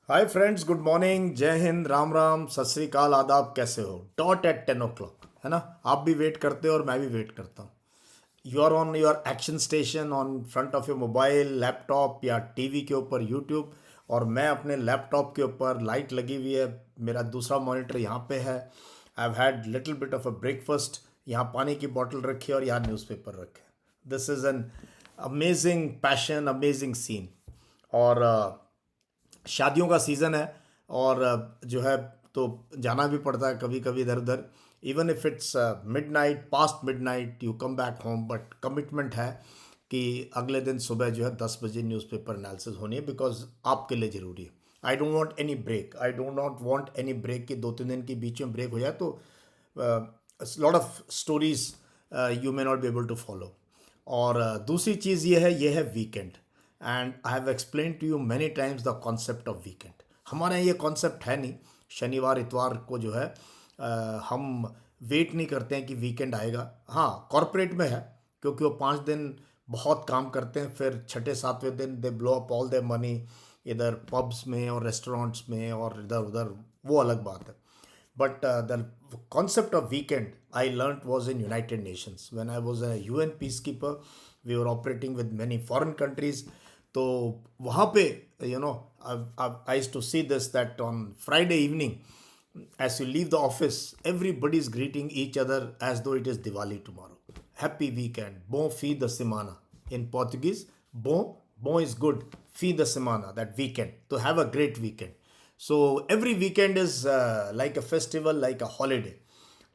Hi friends, good morning, जय हिंद, राम राम, सत श्री अकाल, आदाब। कैसे हो? डॉट एट 10 o'clock, है ना? आप भी वेट करते हो और मैं भी वेट करता हूँ। You are on your action station on front of your mobile, laptop या टीवी के ऊपर यूट्यूब। और मैं अपने लैपटॉप के ऊपर, लाइट लगी हुई है, मेरा दूसरा मॉनिटर यहाँ पे है। I have had little bit of a breakfast. यहाँ पानी की बॉटल रखी है और यहाँ न्यूज़पेपर रखे। This is an amazing passion, amazing scene. और शादियों का सीज़न है और जो है तो जाना भी पड़ता है कभी कभी इधर उधर। Even if it's mid night, past mid night, you come back home, but commitment है कि अगले दिन सुबह जो है 10 बजे न्यूज़पेपर एनालिसिस होनी है, बिकॉज आपके लिए ज़रूरी है। I don't want any break, I don't not want any break कि 2-3 दिन के बीच में ब्रेक हो जाए तो lot of stories you may not be able to follow. और दूसरी चीज़ ये है weekend. And I have explain to you many times the concept of weekend. हमारे यहाँ ये कॉन्सेप्ट है नहीं। शनिवार इतवार को जो है हम वेट नहीं करते हैं कि वीकेंड आएगा। हाँ, कॉरपोरेट में है, क्योंकि वो 5 दिन बहुत काम करते हैं, फिर छठे सातवें दिन they blow up all their money इधर पब्स में और रेस्टोरेंट्स में और इधर उधर, वो अलग बात है। But the concept of weekend I learnt was in United Nations when I was a UN peacekeeper. We were operating with many foreign countries. तो वहाँ पे I used to see this, that on Friday evening, as you leave the office, everybody is greeting each other as though it is Diwali tomorrow. Happy weekend. Bom fim de semana. In Portuguese, bom is good. Fim de semana, that weekend. To have a great weekend. So every weekend is like a festival, like a holiday.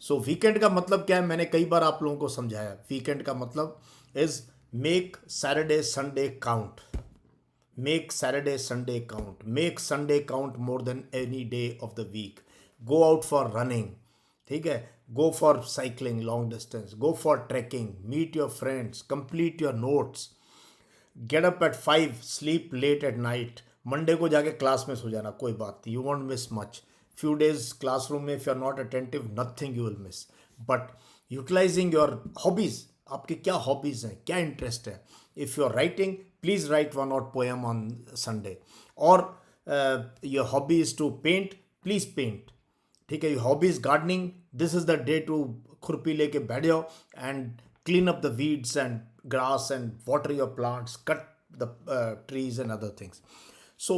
So weekend का मतलब क्या है, मैंने कई बार आप लोगों को समझाया। weekend का मतलब is make Saturday Sunday count. Make Saturday Sunday count. Make Sunday count more than any day of the week. Go out for running. ठीक है? Go for cycling long distance. Go for trekking. Meet your friends. Complete your notes. Get up at 5, sleep late at night. Monday को जाके class में सो जाना, कोई बात नहीं, you won't miss much. Few days classroom में if you are not attentive, nothing you will miss. But utilising your hobbies, आपकी क्या हॉबीज हैं, क्या इंटरेस्ट है। If you are writing, please write one out poem on Sunday. और your hobby is to paint, please paint. ठीक है, hobby is gardening, this is the day to खुरपी लेके बैठ जाओ and clean up the weeds and grass and water your plants, cut the trees and other things. So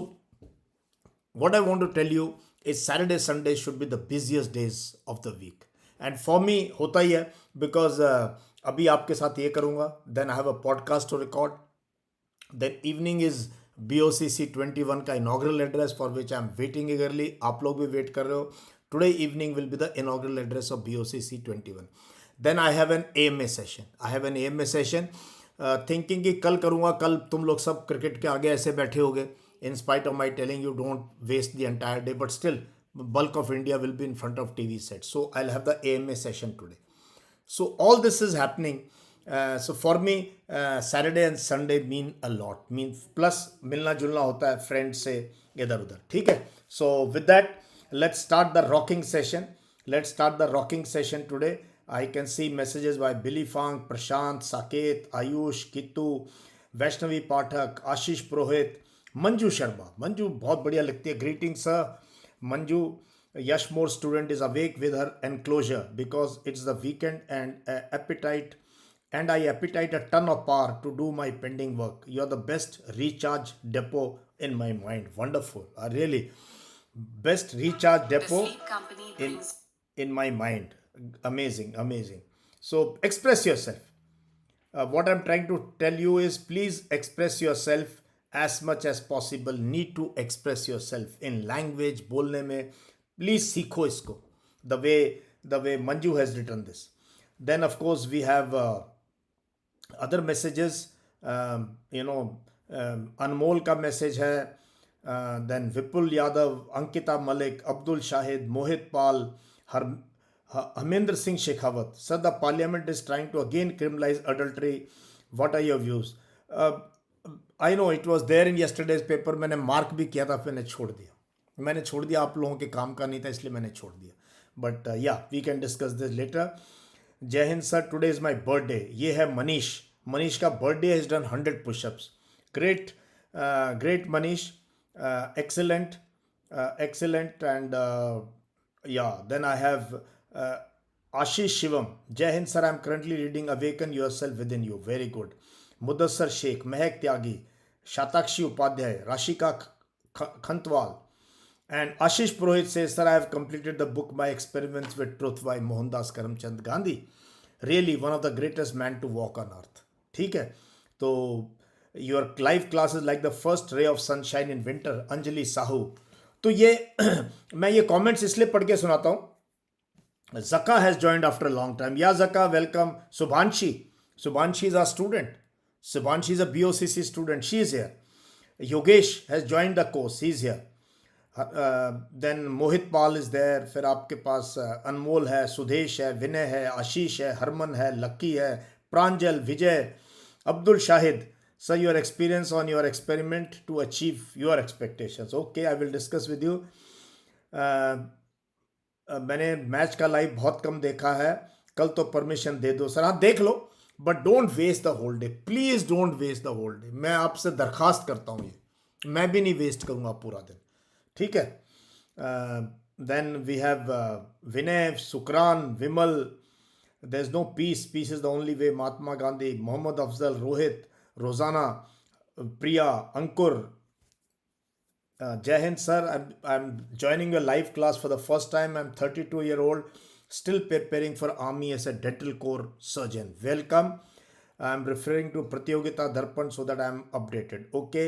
what I want to tell you is Saturday Sunday should be the busiest days of the week, and for me होता ही है, because अभी आपके साथ ये करूँगा, then I have a podcast to record, then evening is BOCC 21 का inaugural address for which I am waiting eagerly. आप लोग भी वेट कर रहे हो. Today evening will be the inaugural address of BOCC 21. Then I have an AMA session. I have an AMA session. Thinking कि कल करूँगा, कल तुम लोग सब क्रिकेट के आगे ऐसे बैठे होगे. In spite of my telling you don't waste the entire day, but still bulk of India will be in front of TV sets. So I'll have the AMA session today. So all this is happening. So for me, Saturday and Sunday mean a lot. Means plus मिलना जुलना होता है friends से इधर उधर. ठीक है. So with that, let's start the rocking session. Let's start the rocking session today. I can see messages by Billy Fang, Prashant, Saket, Ayush, Kitu, Vaishnavi Pathak, Ashish Purohit, Manju Sharma. Manju बहुत बढ़िया लिखती है. Greetings sir. Manju, Yashmor student is awake with her enclosure because it's the weekend and I appetite a ton of power to do my pending work. You're the best recharge depot in my mind. Wonderful. Really best recharge depot in my mind. Amazing, amazing. So express yourself. What I'm trying to tell you is, please express yourself as much as possible. Need to express yourself in language. बोलने में please सीखो इसको, the way Manju has written this. Then of course we have other messages. अनमोल का message है. Then Vipul Yadav, Ankita Malik, Abdul Shahid, Mohit Pal, Hamendra Singh Shekhawat. Sir, the parliament is trying to again criminalise adultery. What are your views? I know it was there in yesterday's paper. मैंने mark भी किया था, फिर मैंने छोड़ दिया. आप लोगों के काम का नहीं था, इसलिए मैंने छोड़ दिया. But yeah, we can discuss this later. जय हिंद sir, today is my birthday. ये है मनीष का birthday. has done 100 pushups. Great Manish, excellent. excellent. And yeah, then I have uh, Ashish Shivam. Jai Hind sir, I'm currently reading Awaken Yourself Within You. Very good. Mudassar Sheikh, Mehak Tyagi, Shatakshi Upadhyay, Rashika Khantwal. And Ashish Purohit says, sir, I have completed the book My Experiments with Truth by Mohandas Karamchand Gandhi. Really one of the greatest man to walk on earth. ठीक है, तो your live classes like the first ray of sunshine in winter, Anjali Sahu. तो ये मैं ये comments इसलिए पढ़ के सुनाता हूँ. Zaka has joined after a long time. Yeah, Zaka, welcome. Subhanshi. Subhanshi is our student. Subhanshi is a BOCC student. She is here. Yogesh has joined the course. He is here. Then Mohit Pal is there. फिर आपके पास अनमोल है, सुदेश है, विनय है, आशीष है, हरमन है, लक्की है, Pranjal, Vijay, Abdul Shahid. Sir, your experience on your experiment to achieve your expectations. Okay, I will discuss with you. मैंने match का लाइव बहुत कम देखा है. कल तो परमिशन दे दो सर. हाँ, देख लो, but don't waste the whole day. Please don't waste the whole day. मैं आपसे दरखास्त करता हूँ, ये मैं भी नहीं वेस्ट करूँगा पूरा दिन. ठीक है. Then we have Vinay, Sukran, Vimal. There is no peace. Peace is the only way. Mahatma Gandhi, Mohammad Afzal, Rohit, Rozana, Priya, Ankur. Jai Hind sir, I'm joining your live class for the first time. I'm 32-year-old, still preparing for army as a dental core surgeon. Welcome. I'm referring to Pratyogita Darpan so that I'm updated. Okay.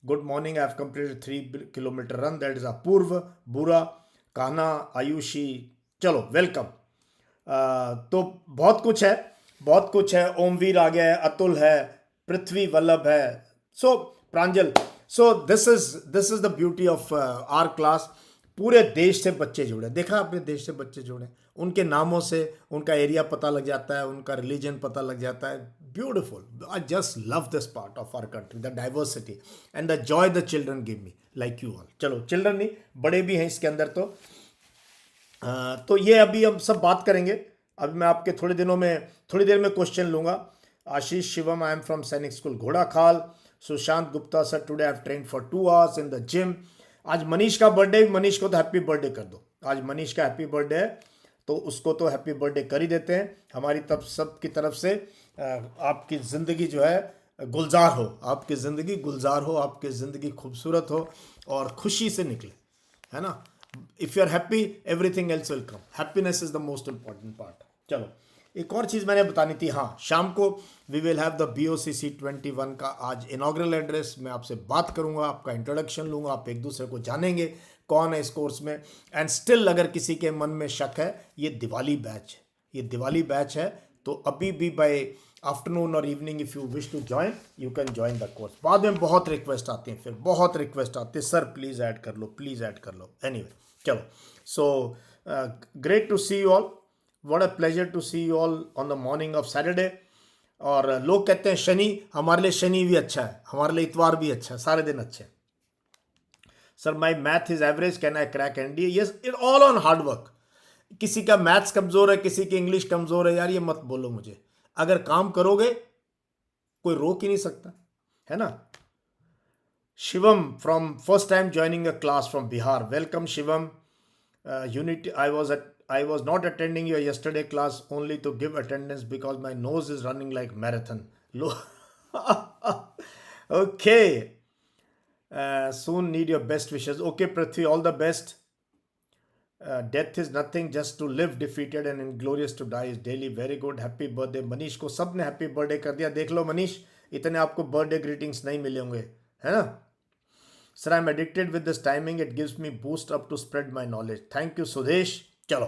Good morning. I've completed 3-kilometer run. That is Apurva, Bura, Kahna, Ayushi. चलो, welcome. तो बहुत कुछ है. ओमवीर आ गया है, अतुल है, पृथ्वी वल्लभ है. So Pranjal. So this is the beauty of our class. पूरे देश से बच्चे जुड़े. देखा आपने, देश से बच्चे जुड़े. उनके नामों से उनका एरिया पता लग जाता है, उनका रिलीजन पता लग जाता है. Beautiful. I just love this part of our country, the diversity and the joy the children give me, like you all. चलो, चिल्ड्रन नहीं, बड़े भी हैं इसके अंदर. तो ये अभी हम सब बात करेंगे. अभी मैं आपके थोड़ी देर में क्वेश्चन लूँगा. Ashish Shivam, I am from Sainik school Ghoda Khal. Sushant Gupta sir, today I have trained for 2 hours in the gym. आज मनीष का बर्थडे. मनीष को तो हैप्पी बर्थडे कर दो. आज मनीष का हैप्पी बर्थडे है, तो उसको तो हैप्पी बर्थडे कर ही देते हैं. हमारी तब सब की तरफ से आपकी ज़िंदगी जो है गुलजार हो. आपकी ज़िंदगी गुलजार हो, आपकी ज़िंदगी खूबसूरत हो और खुशी से निकले, है ना. If you are happy, everything else will come. Happiness is the most important part. चलो, एक और चीज़ मैंने बतानी थी. हाँ, शाम को we will have the BOCC 21 का आज इनॉग्रल एड्रेस. मैं आपसे बात करूंगा, आपका इंट्रोडक्शन लूंगा, आप एक दूसरे को जानेंगे कौन है इस कोर्स में. एंड स्टिल अगर किसी के मन में शक है, ये दिवाली बैच है. तो अभी भी बाय आफ्टरनून और evening if you wish to join, you can join the course. बाद में बहुत रिक्वेस्ट आती हैं, सर प्लीज़ ऐड कर लो. एनीवे, चलो. So great to see you all. What a pleasure to see you all on the morning of Saturday. और लोग कहते हैं शनि, हमारे लिए शनि भी अच्छा है, हमारे लिए इतवार भी अच्छा है, सारे दिन अच्छे हैं. Sir, my math is average, can I crack NDA? Yes, it all on hard work. किसी का मैथ्स कमज़ोर है, किसी की इंग्लिश कमज़ोर है. यार, ये मत बोलो मुझे. अगर काम करोगे, कोई रोक ही नहीं सकता, है ना. Shivam from first time joining a class from Bihar. Welcome Shivam. Unity, I was not attending your yesterday class only to give attendance because my nose is running like marathon. Okay. Soon need your best wishes. Okay, Prithvi, all the best. Death is nothing, just to live defeated and inglorious to die is daily. Very good. Happy birthday. Manish को सब ने happy birthday कर दिया. देख लो मनीष, इतने आपको birthday greetings नहीं मिले होंगे, है ना. Sir, I'm addicted with this timing. It gives me boost up to spread my knowledge. Thank you, Sudesh. चलो,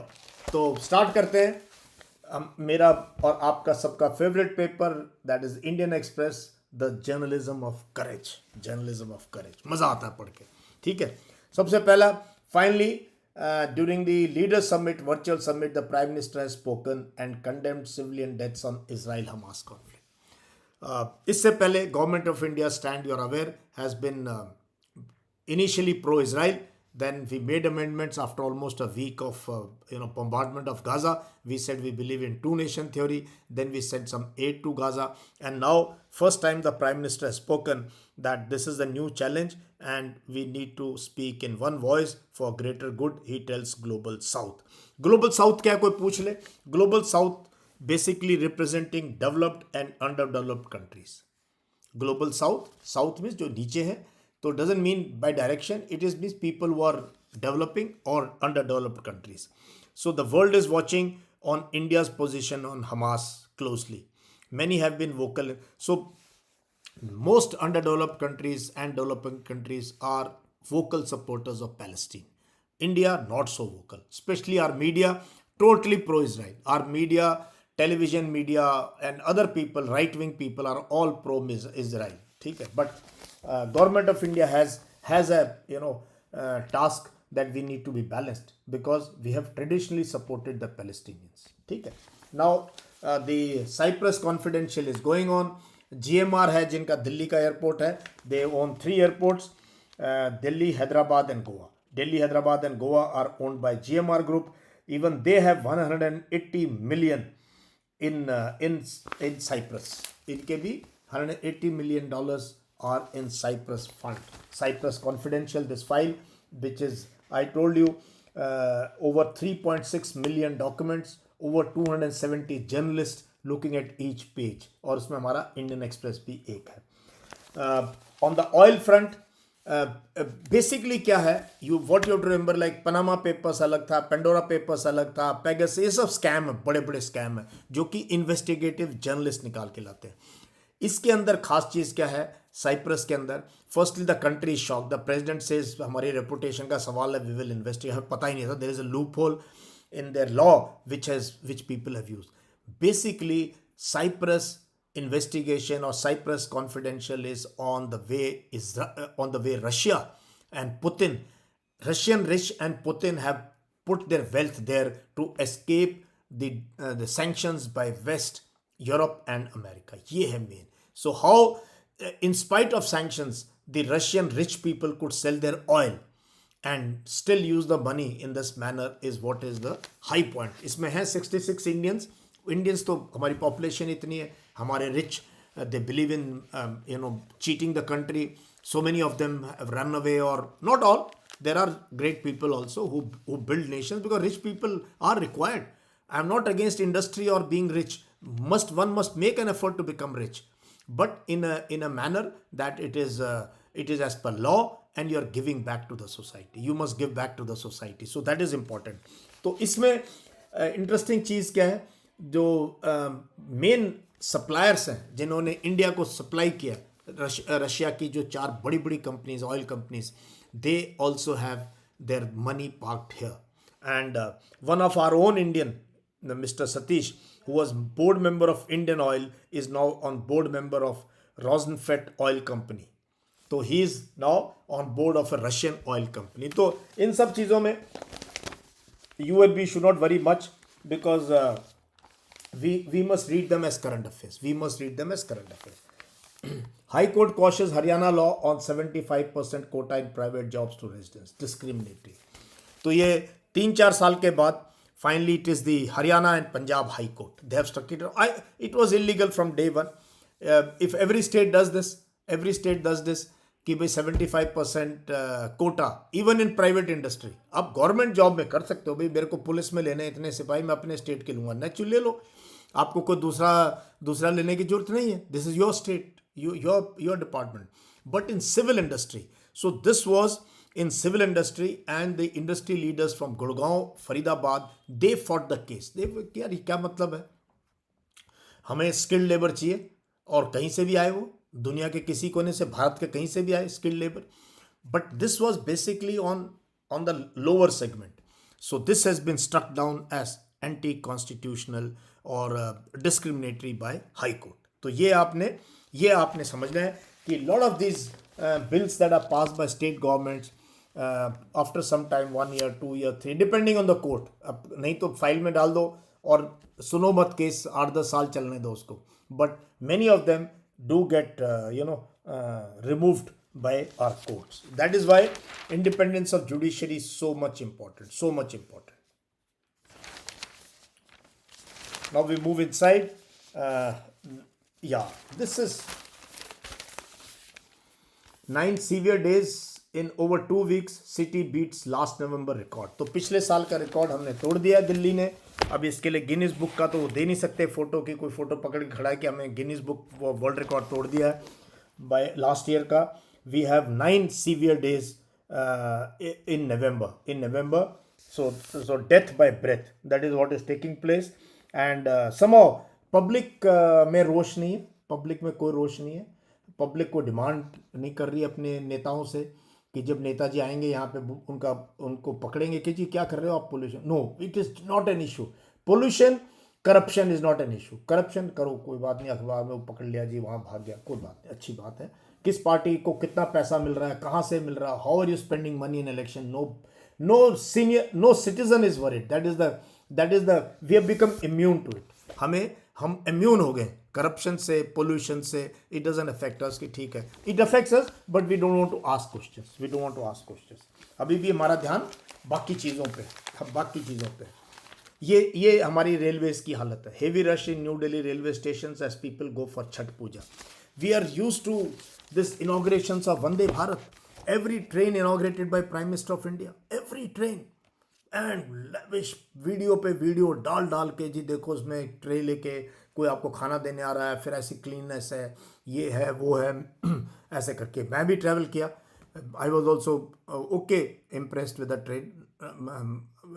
तो स्टार्ट करते हैं. मेरा और आपका सबका favourite paper, that is Indian Express, the journalism of courage. मज़ा आता है पढ़ के. ठीक है. सबसे पहला, finally during the leaders summit, virtual summit, the prime minister has spoken and condemned civilian deaths on Israel Hamas conflict. इससे पहले government of India stand, you are aware, has been initially pro Israel. Then we made amendments after almost a week of bombardment of Gaza. We said we believe in two-nation theory. Then we sent some aid to Gaza. And now, first time the Prime Minister has spoken that this is the new challenge and we need to speak in one voice for greater good, he tells Global South. Global South क्या कोई पूछ ले? Global South basically representing developed and underdeveloped countries. Global South, South means जो नीचे है, so it doesn't mean by direction, it is means people who are developing or underdeveloped countries. So the world is watching on India's position on Hamas closely. Many have been vocal. So most underdeveloped countries and developing countries are vocal supporters of Palestine. India not so vocal, especially our media, totally pro-Israel. Our media, television media and other people, right-wing people are all pro-Israel. Okay? But government of India has a task that we need to be balanced because we have traditionally supported the Palestinians. Okay? Now the Cyprus Confidential is going on. GMR है जिनका दिल्ली का airport है. They own 3 airports, Delhi, Hyderabad and Goa. Delhi, Hyderabad and Goa are owned by GMR Group. Even they have 180 million in Cyprus. इनके भी $180 million are in Cyprus fund. Cyprus Confidential, this file, which is, I told you, over 3.6 million documents, over 270 journalists looking at each page. और उसमें हमारा Indian Express भी एक है. On the oil front, basically क्या है, what you have to remember, like Panama Papers अलग था, Pandora Papers अलग था, Pegasus, ये सब स्कैम है, बड़े बड़े स्कैम है जो कि इन्वेस्टिगेटिव जर्नलिस्ट निकाल के लाते हैं. इसके अंदर खास चीज़ क्या है साइप्रस के अंदर? Firstly the country shock, the president says हमारी रेपुटेशन का सवाल है, वी विल इन्वेस्टिगेट. हमें पता ही नहीं था, there is a loophole in their law which people have used. Basically, Cyprus investigation or Cyprus Confidential is on the way Russia and Putin, Russian rich and Putin have put their wealth there to escape the sanctions by West, Europe and America. ये है main. So how in spite of sanctions the Russian rich people could sell their oil and still use the money in this manner is what is the high point. इसमें है 66 Indians तो हमारी population इतनी है, हमारे rich, they believe in cheating the country. So many of them have run away, or not all. There are great people also who build nations because rich people are required. I am not against industry or being rich. One must make an effort to become rich, but in a manner that it is as per law. And you are giving back to the society. You must give back to the society. So that is important. तो इसमें interesting चीज़ क्या है, जो main suppliers हैं जिन्होंने India को supply किया, Russia की जो 4 बड़ी बड़ी companies, oil companies, they also have their money parked here. And one of our own Indian, mister Satish, who was board member of Indian Oil, is now on board member of Rosenfeld Oil Company. तो he is now on board of a Russian oil company. तो इन सब चीज़ों में ULB should not worry much because we must read them as current affairs. High court quashes Haryana law on 75% quota in private jobs to residents, discriminatory. तो ये 3-4 साल के बाद finally it is the Haryana and Punjab high court, they have struck it was illegal from day one. If every state does this कि भाई 75% quota even in private industry. आप government job में कर सकते हो, भाई मेरे को पुलिस में लेने इतने सिपाही, मैं अपने स्टेट के लूँगा, नेचुरल ले लो, आपको कोई दूसरा लेने की जरूरत नहीं है. This is your state, your department. But in civil industry, so this was in civil industry and the industry leaders from Gurgaon, Faridabad, they fought the case. यार क्या मतलब है, हमें स्किल्ड लेबर चाहिए और कहीं से भी आए, वो दुनिया के किसी कोने से, भारत के कहीं से भी आए skilled labour. But this was basically on the lower segment. So this has been struck down as anti constitutional और डिस्क्रिमिनेटरी बाय हाई कोर्ट. तो ये आपने समझना है कि lot of this bills that are passed by state governments after some time, 1 year, 2 year, 3, depending on the court. अब नहीं तो फाइल में डाल दो और सुनो मत केस, 8-10 साल चलने दो उसको. But many of them do get removed by our courts. That is why independence of judiciary is so much important, so much important. Now we move inside. Yeah, this is 9 severe days in over 2 weeks. City beats last November record. तो पिछले साल का record हमने तोड़ दिया दिल्ली ने. अब इसके लिए गिनीज बुक का तो दे नहीं सकते फोटो की, कोई फोटो पकड़ के खड़ा है कि हमें गिनीज बुक वर्ल्ड रिकॉर्ड तोड़ दिया है बाय लास्ट ईयर का. We have 9 severe days in November. So death by breath, that is what is taking place. And somehow public में रोष नहीं है, पब्लिक में कोई रोष नहीं है. पब्लिक को डिमांड नहीं कर रही है अपने नेताओं से कि जब नेताजी आएंगे यहाँ पे उनको पकड़ेंगे कि जी क्या कर रहे हो आप pollution. No, it is not an issue. Pollution, corruption is not an issue. Corruption करो, कोई बात नहीं, अखबार में वो पकड़ लिया जी, वहाँ भाग गया, कोई बात नहीं, अच्छी बात है. किस पार्टी को कितना पैसा मिल रहा है, कहाँ से मिल रहा है, how are you spending money in election. No citizen is worried. That is the we have become immune to it. हम इम्यून हो गए करप्शन से, पोल्यूशन से. इट डजंट अफेक्ट अस कि ठीक है, it affects us but we don't want to ask questions. अभी भी हमारा ध्यान बाकी चीज़ों पे. ये हमारी रेलवेज की हालत है. Heavy rush in New Delhi railway station as people go for Chhath Puja. We are used to this inaugurations of Vande Bharat. Every train inaugurated by prime minister of India, every train. And lavish video पे वीडियो डाल के जी देखो उसमें tray लेके कोई आपको खाना देने आ रहा है, फिर ऐसी क्लीननेस है, ये है वो है. ऐसे करके मैं भी ट्रैवल किया. I was also okay impressed with the train.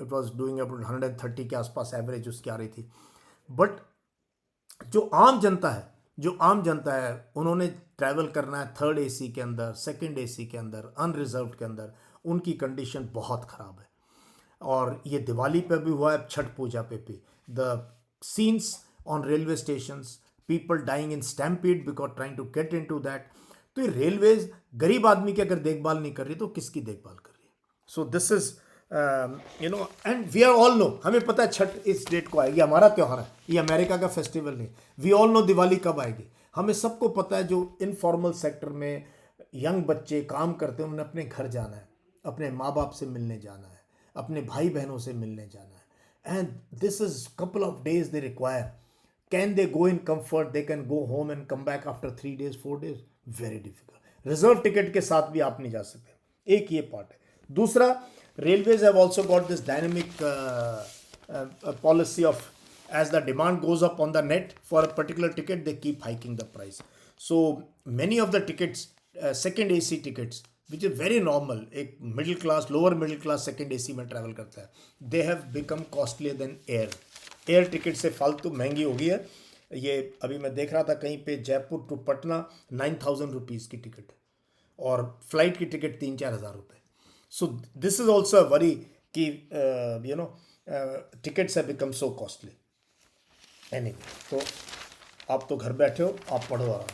It was doing about 130 के आसपास एवरेज उसकी आ रही थी. बट जो आम जनता है उन्होंने ट्रैवल करना है थर्ड एसी के अंदर, सेकंड एसी के अंदर, अनरिजर्व के अंदर. उनकी कंडीशन बहुत ख़राब है. और ये दिवाली पे भी हुआ है, छठ पूजा पे भी. The scenes on railway stations, people dying in stampede because trying to get into that. तो ये रेलवेज गरीब आदमी की अगर देखभाल नहीं कर रही तो किसकी देखभाल कर रही है. So this is and we are all know, हमें पता है छठ इस डेट को आएगी, हमारा त्यौहार है, ये अमेरिका का फेस्टिवल नहीं. वी ऑल नो दिवाली कब आएगी. हमें सबको पता है जो इनफॉर्मल सेक्टर में यंग बच्चे काम करते हैं उन्हें अपने घर जाना है, अपने माँ बाप से मिलने जाना है, अपने भाई बहनों से मिलने जाना है. And this is couple of days they require. Can they go in comfort, they can go home and come back after 3 days 4 days. Very difficult. Reserve ticket के साथ भी आप नहीं जा सकते. एक ये पार्ट है. दूसरा, railways have also got this dynamic policy of as the demand goes up on the net for a particular ticket, they keep hiking the price. So many of the tickets, second AC tickets, which is very normal, एक middle class, lower middle class second AC में travel करता है, they have become costlier than air ticket से फालतू महंगी हो गई है. ये अभी मैं देख रहा था कहीं पे जयपुर टू पटना 9,000 रुपीज़ की टिकट और फ्लाइट की टिकट 3-4 हज़ार रुपये. So this is also a worry कि tickets have become so costly. Anyway, तो आप तो घर बैठे हो, आप पढ़ो आराम.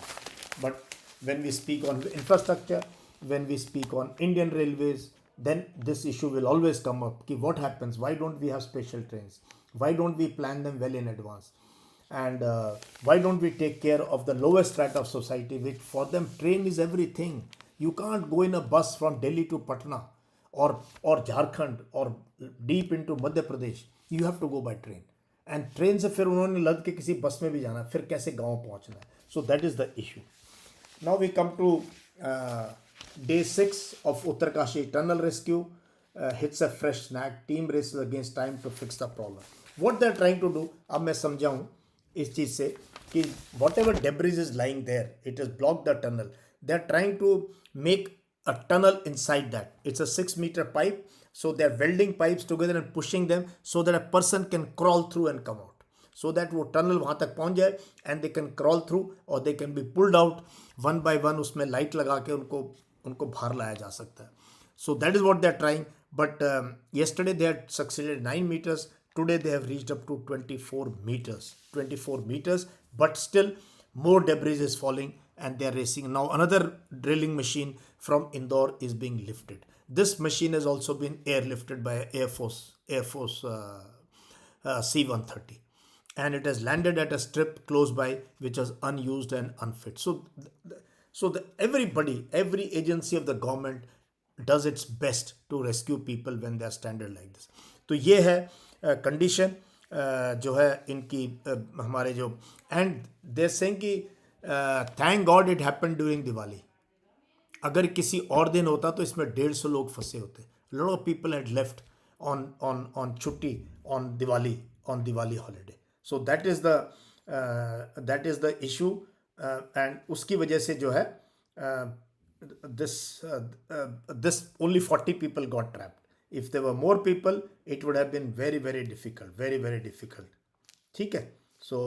But when we speak on infrastructure, when we speak on Indian railways, then this issue will always come up कि what happens, why don't we have special trains, why don't we plan them well in advance, and why don't we take care of the lowest strata of society, which for them train is everything. You can't go in a bus from Delhi to Patna or Jharkhand or deep into Madhya Pradesh. You have to go by train. And train से फिर उन्होंने लद के किसी बस में भी जाना है, फिर कैसे गांव पहुंचना है. So that is the issue. Now we come to day 6 of Uttarkashi tunnel rescue. Hits a fresh snag. Team races against time to fix the problem. What they are trying to do, अब मैं समझाऊँ इस चीज़ से कि whatever debris is lying there, it is block the tunnel. They are trying to make a tunnel inside that. It's a 6-meter pipe. So they're welding pipes together and pushing them so that a person can crawl through and come out. So that वो tunnel वहाँ तक पहुँच जाए and they can crawl through or they can be pulled out one by one. उसमें light लगा के उनको बाहर लाया जा सकता है. So that is what they're trying. But yesterday they had succeeded 9 meters. Today they have reached up to 24 meters. 24 meters. But still more debris is falling. And they are racing. Now another drilling machine from Indore is being lifted. This machine has also been airlifted by Air Force C-130. And it has landed at a strip close by which was unused and unfit. So So every agency of the government does its best to rescue people when they are stranded like this. तो ये है condition जो है इनकी हमारे जो and they saying कि thank God it happened during Diwali. अगर किसी और दिन होता तो इसमें 150 लोग फंसे होते. Lot of people had left on छुट्टी on Diwali holiday. So that is the issue and उसकी वजह से जो है this only 40 people got trapped. If there were more people, it would have been very, very difficult, very, very difficult. ठीक है. So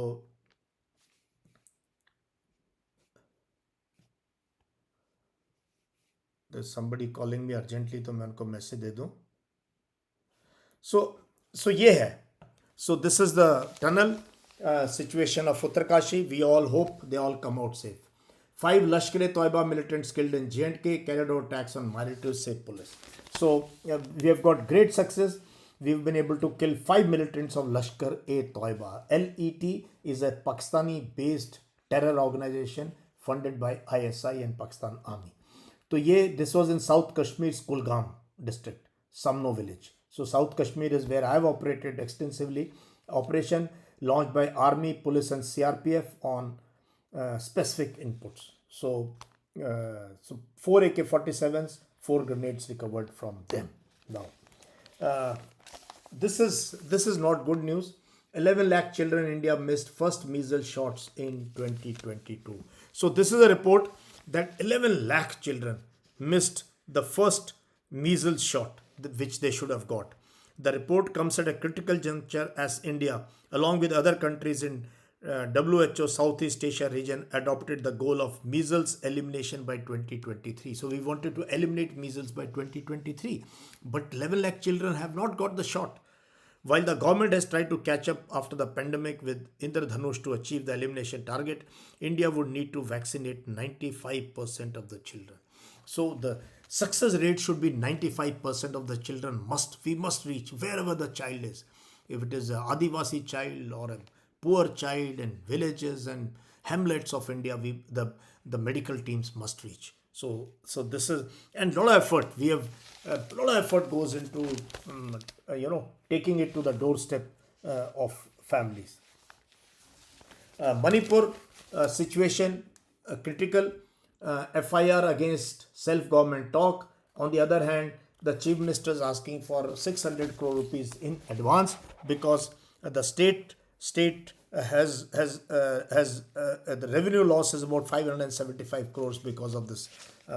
there's somebody calling me urgently, तो मैं उनको मैसेज दे दूं. So ये है. So this is the tunnel situation of Uttarkashi. We all hope they all come out safe. 5 Lashkar-e-Toiba militants killed in J&K, carried out attacks on military, save police. So we have got great success. We've been able to kill 5 militants of Lashkar-e-Toiba. LET is a Pakistani-based terror organization funded by ISI and Pakistan Army. So this was in South Kashmir's Kulgam district, Samno village. So South Kashmir is where I have operated extensively. Operation launched by Army, Police and CRPF on specific inputs. So 4 AK-47s, 4 grenades recovered from them. Now, this is not good news. 11 lakh children in India missed first measles shots in 2022. So this is a report that 11 lakh children missed the first measles shot which they should have got. The report comes at a critical juncture as India, along with other countries in WHO Southeast Asia region, adopted the goal of measles elimination by 2023. So we wanted to eliminate measles by 2023, but 11 lakh children have not got the shot. While the government has tried to catch up after the pandemic with Indradhanush to achieve the elimination target, India would need to vaccinate 95% of the children. So the success rate should be 95% of the children we must reach wherever the child is. If it is an Adivasi child or a poor child in villages and hamlets of India, the medical teams must reach. So this is, and a lot of effort. We have a lot of effort goes into taking it to the doorstep of families. Manipur situation critical. FIR against self-government talk. On the other hand, the Chief Minister is asking for 600 crore rupees in advance because the state has the revenue loss is about 575 crores because of this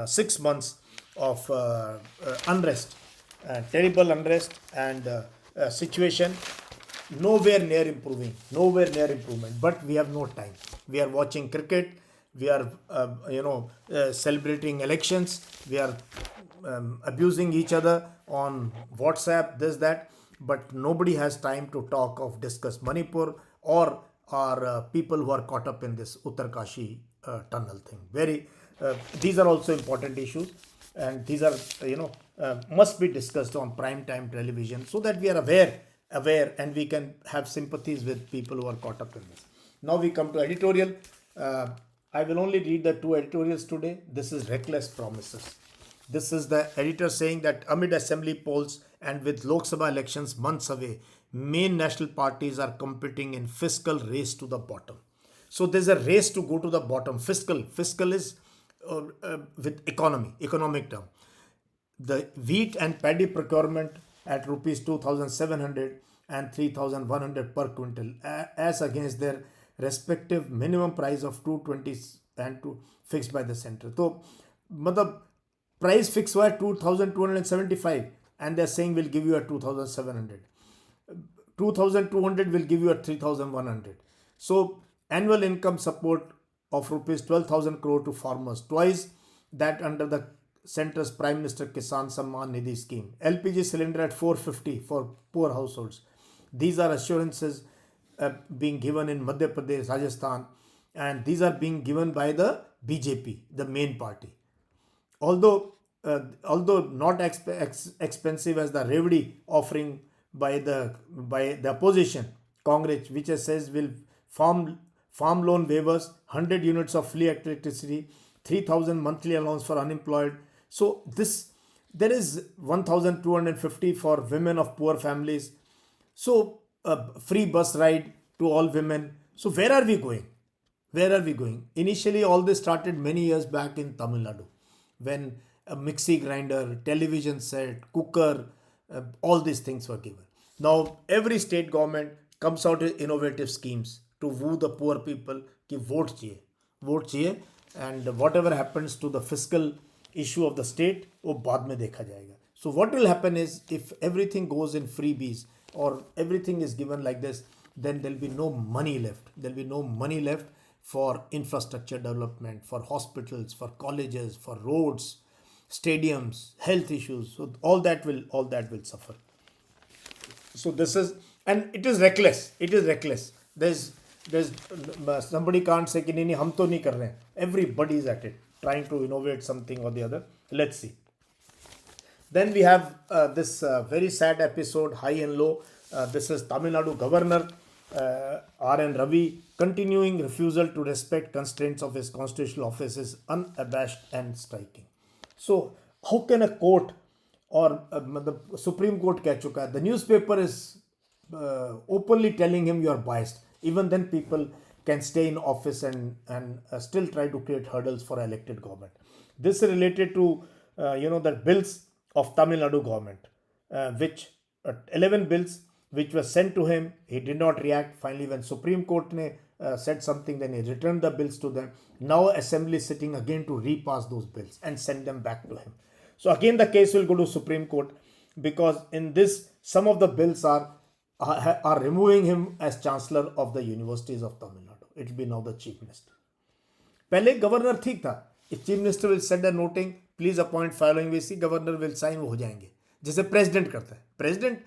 6 months of unrest, terrible unrest and situation nowhere near improvement. But we have no time. We are watching cricket. We are celebrating elections. We are abusing each other on WhatsApp, this, that. But nobody has time to discuss Manipur or people who are caught up in this Uttarkashi tunnel thing. These are also important issues, and these are must be discussed on prime time television so that we are aware and we can have sympathies with people who are caught up in this. Now we come to editorial. I will only read the 2 editorials today. This is reckless promises. This is the editor saying that amid assembly polls and with Lok Sabha elections months away, main national parties are competing in fiscal race to the bottom. So there's a race to go to the bottom. Fiscal is with economic term. The wheat and paddy procurement at rupees 2,700 and 3,100 per quintal as against their respective minimum price of 220 and fixed by the center. So matlab price fixed हुआ है 2,275 and they're saying we'll give you a 2,700. 2,200 will give you a 3,100. So annual income support of rupees 12,000 crore to farmers, twice that under the center's Prime Minister Kisan Samman Nidhi scheme. LPG cylinder at 450 for poor households. These are assurances being given in Madhya Pradesh, Rajasthan, and these are being given by the BJP, the main party. Although not expensive as the Revdi offering by the opposition, Congress, which says will farm loan waivers, 100 units of free electricity, 3,000 monthly allowance for unemployed. So there is 1,250 for women of poor families. So free bus ride to all women. So where are we going? Where are we going? Initially, all this started many years back in Tamil Nadu, when a mixie grinder, television set, cooker, all these things were given. Now, every state government comes out with innovative schemes to woo the poor people कि vote चाहिए and whatever happens to the fiscal issue of the state वो बाद में देखा जाएगा. So what will happen is, if everything goes in freebies or everything is given like this, then there will be no money left. There will be no money left for infrastructure development, for hospitals, for colleges, for roads, stadiums, health issues. So all that will suffer. So this is, and it is reckless. It is reckless. There's somebody can't say कि नहीं हम तो नहीं कर रहे हैं. Everybody is at it, trying to innovate something or the other. Let's see. Then we have this very sad episode, high and low. This is Tamil Nadu Governor R.N. Ravi continuing refusal to respect constraints of his constitutional office is unabashed and striking. So how can a court or the Supreme Court कह चुका है, the newspaper is openly telling him you are biased. Even then people can stay in office and still try to create hurdles for elected government. This is related to the bills of Tamil Nadu government, which 11 bills which were sent to him. He did not react. Finally, when Supreme Court said something, then he returned the bills to them. Now Assembly is sitting again to repass those bills and send them back to him. So again the case will go to Supreme Court, because in this some of the bills are removing him as Chancellor of the Universities of Tamil Nadu. It will be now the Chief Minister. पहले governor ठीक था. If Chief Minister will send a noting, please appoint following VC, Governor will sign, वो हो जाएंगे. जैसे President करता है. President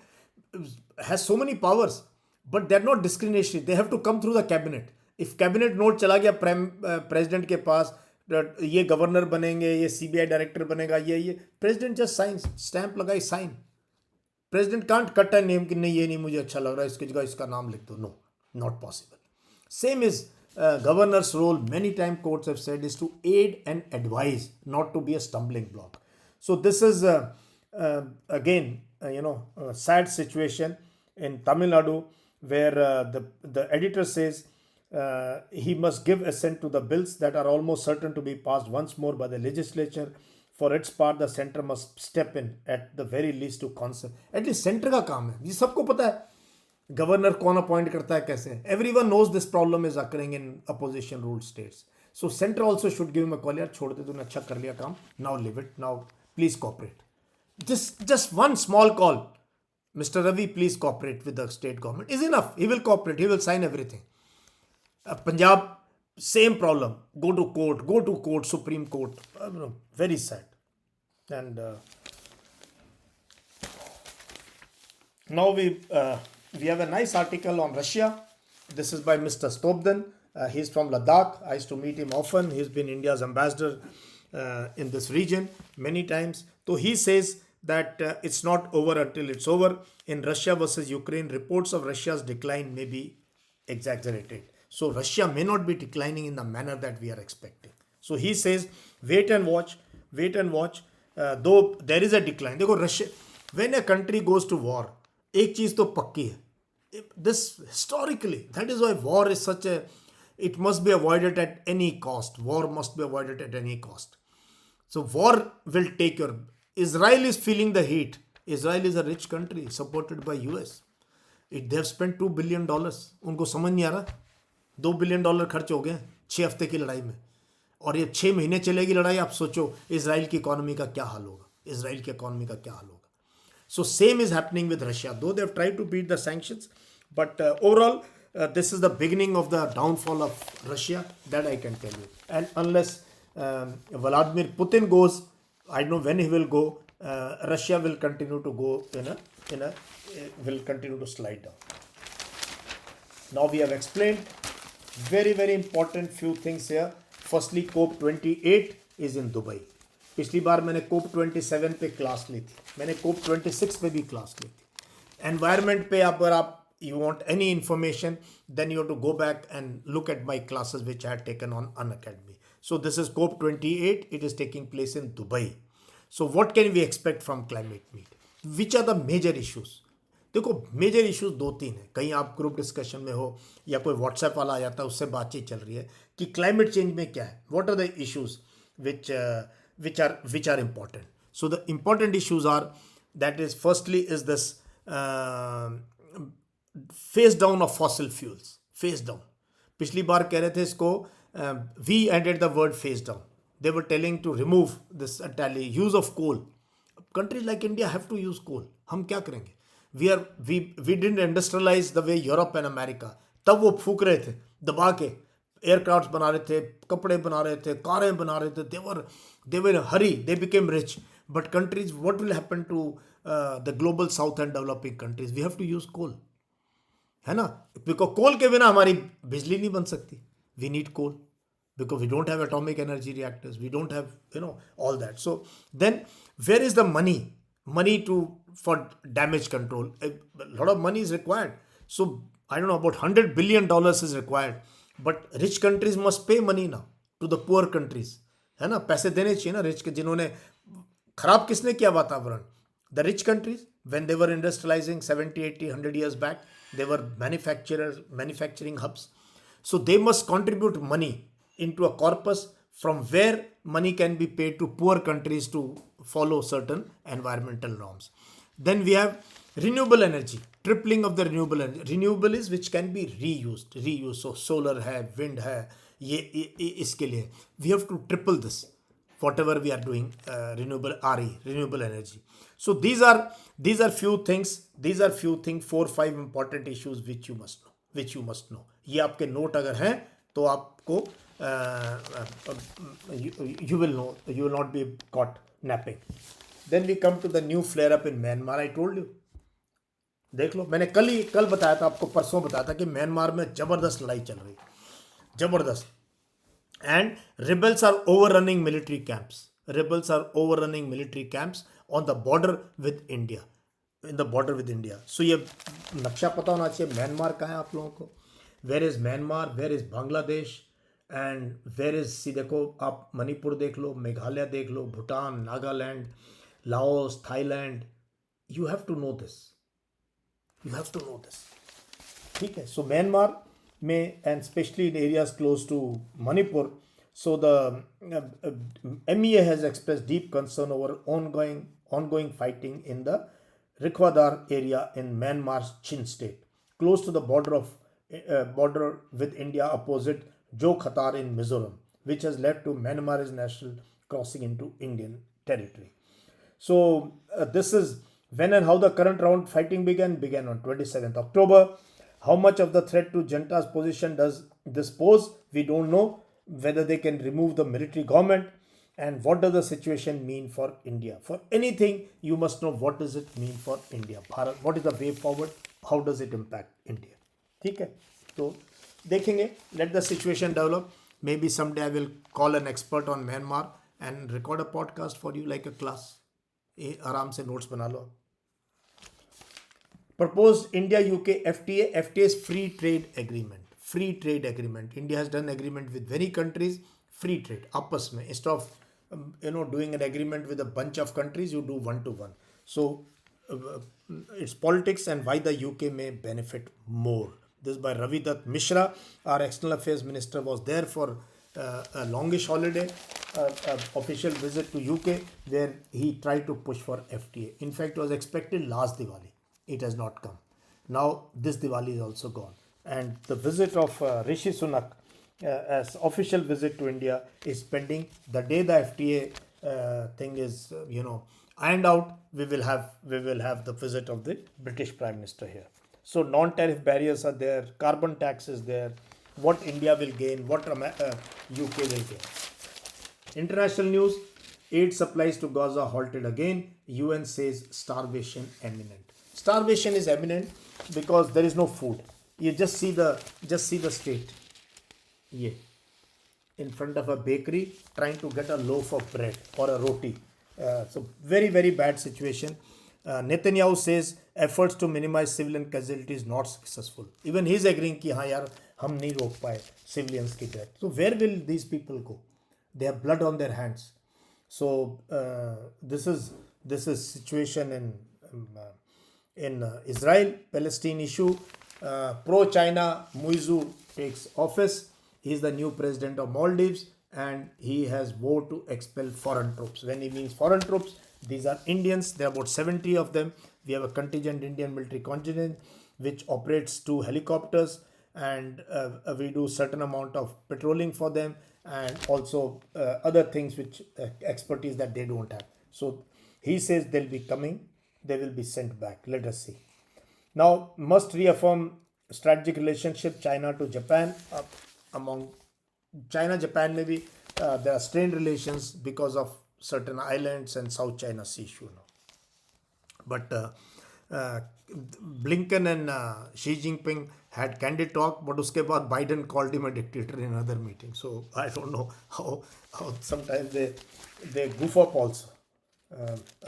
has so many powers, but they are not discretionary. They have to come through the cabinet. If cabinet note चला गया President के पास, ये गवर्नर बनेंगे, ये CBI डायरेक्टर बनेगा, ये President just signs, stamp लगाई, sign. President can't cut a name कि नहीं ये नहीं मुझे अच्छा लग रहा है, इसकी जगह इसका नाम लिख दो. No, not possible. Same is governor's role. Many times courts have said is to aid and advise, not to be a stumbling block. So this is again a sad situation in Tamil Nadu, where the editor says he must give assent to the bills that are almost certain to be passed once more by the legislature. For its part, the center must step in at the very least to consent. At least center का काम है. ये सबको पता है. Governor कौन appoint करता है कैसे. Everyone knows this problem is occurring in opposition ruled states. So center also should give him a call. यार छोड़ दे, तूने अच्छा कर लिया काम. Now leave it. Now please cooperate. Just one small call. Mr. Ravi, please cooperate with the state government is enough. He will cooperate. He will sign everything. Punjab, same problem. Go to court, Supreme Court. Very sad. And now we have a nice article on Russia. This is by Mr. Stobdan. He's from Ladakh. I used to meet him often. He's been India's ambassador in this region many times. So he says that it's not over until it's over. In Russia versus Ukraine, reports of Russia's decline may be exaggerated. So Russia may not be declining in the manner that we are expecting. So he says, wait and watch. Though there is a decline. देखो Russia, when a country goes to war, एक चीज तो पक्की है. This historically, that is why war is such a, it must be avoided at any cost. War must be avoided at any cost. So war will take your, Israel is feeling the heat. Israel is a rich country supported by US. They have spent $2 billion. उनको समझ नहीं आ रहा. $2 billion खर्च हो गए 6 हफ्ते की लड़ाई में, और ये 6 महीने चलेगी लड़ाई. आप सोचो इजराइल की इकोनॉमी का क्या हाल होगा. So same is happening with Russia, though they have tried to beat the sanctions, but overall this is the beginning of the downfall of Russia, that I can tell you. And unless Vladimir Putin goes, I don't know when he will go, Russia will continue to go will continue to slide down. Now we have explained very, very important few things here. Firstly, COP28 is in Dubai. पिछली बार मैंने COP27 पे class ली थी, मैंने COP26 पे भी class ली थी. Environment पे अगर आप you want any information, then you have to go back and look at my classes which I had taken on Unacademy. So this is COP28. It is taking place in Dubai. So what can we expect from climate meet? Which are the major issues? देखो major issues दो तीन है. कहीं आप group discussion में हो या कोई व्हाट्सएप वाला आ जाता है, उससे बातचीत चल रही है कि क्लाइमेट चेंज में क्या है, what are the issues which are important. So the important issues are, that is, firstly is this phase down of fossil fuels. Phase down. पिछली बार कह रहे थे इसको, we added the word phase down. They were telling to remove this entirely use of coal. Countries like India have to use coal. हम क्या करेंगे? We didn't industrialize the way Europe and America. तब वो फूक रहे थे दबा के, एयरक्राफ्ट बना रहे थे, कपड़े बना रहे थे, कारें बना रहे थे. They were in a hurry. They became rich. But countries, what will happen to the global south and developing countries? We have to use coal. है ना? Because coal के बिना हमारी बिजली नहीं बन सकती. We need coal. Because we don't have atomic energy reactors. We don't have, all that. So then where is the money? Money for damage control. A lot of money is required. So I don't know, about $100 billion is required. But rich countries must pay money now to the poor countries. है ना? पैसे देने चाहिए ना rich के, जिन्होंने खराब किसने किया वातावरण? The rich countries, when they were industrializing 70, 80, 100 years back, they were manufacturing hubs. So they must contribute money into a corpus from where money can be paid to poor countries to follow certain environmental norms. Then we have renewable energy, tripling of the renewable energy. Renewable is which can be reused. So solar hai, wind hai, iske liye. We have to triple this, whatever we are doing, renewable energy. So these are few things, 4-5 important issues which you must know. ये आपके note अगर हैं तो आपको you will know, you will not be caught napping. Then we come to the new flare up in Myanmar. I told you, देख लो, मैंने कल बताया था आपको, परसों बताया था कि म्यांमार में जबरदस्त लड़ाई चल रही, जबरदस्त. And rebels are overrunning military camps. On the border with India. So ये नक्शा पता होना चाहिए म्यांमार कहाँ है आप लोगों को. Where is Myanmar? Where is Bangladesh? And where is, सी देखो आप मणिपुर देख लो, मेघालय देख लो, Bhutan, Nagaland, Laos, Thailand. You have to know this. ठीक है. So Myanmar में, and especially in areas close to Manipur, so the MEA has expressed deep concern over ongoing fighting in the Rikhwadar area in Myanmar's Chin state, close to the border with India opposite Jokhatar in Mizoram, which has led to Myanmar's national crossing into Indian territory. So this is when and how the current round fighting began on 27th October. How much of the threat to junta's position does this pose? We don't know. Whether they can remove the military government, and what does the situation mean for India? For anything, you must know what does it mean for India. Bharat, what is the way forward? How does it impact India? ठीक है, तो देखेंगे. Let the situation develop. Maybe someday I will call an expert on Myanmar and record a podcast for you like a class. आराम से notes बना लो. Proposed India-UK FTA. FTA is free trade agreement. India has done agreement with many countries. Free trade, आपस में. Instead of doing an agreement with a bunch of countries, you do one-to-one. So it's politics and why the UK may benefit more. This by Ravidat Mishra. Our External Affairs Minister was there for a longish holiday, official visit to UK, where he tried to push for FTA. In fact, it was expected last Diwali. It has not come. Now this Diwali is also gone. And the visit of Rishi Sunak as official visit to India is pending. The day the FTA thing is ironed out, we will have the visit of the British Prime Minister here. So non-tariff barriers are there, carbon tax is there, what India will gain, what UK will gain. International news: aid supplies to Gaza halted again. UN says starvation imminent. Starvation is imminent because there is no food. You just see the state. Yeah, in front of a bakery trying to get a loaf of bread or a roti. So very, very bad situation. Netanyahu says efforts to minimize civilian casualties not successful. Even he is agreeing कि हाँ यार हम नहीं रोक पाए civilians की death. So where will these people go? They have blood on their hands. So this is situation in Israel Palestine issue. Pro China Muizu takes office. He is the new president of Maldives, and he has vowed to expel foreign troops. When he means foreign troops, these are Indians. There are about 70 of them. We have a contingent, Indian military contingent, which operates 2 helicopters, and we do certain amount of patrolling for them, and also other things which expertise that they don't have. So he says they'll be coming, they will be sent back. Let us see. Now, must reaffirm strategic relationship China to Japan. Among China Japan, maybe there are strained relations because of certain islands and South China Sea issue now. But Blinken and Xi Jinping had candid talk, but uske baad Biden called him a dictator in another meeting. So I don't know how sometimes they goof up also.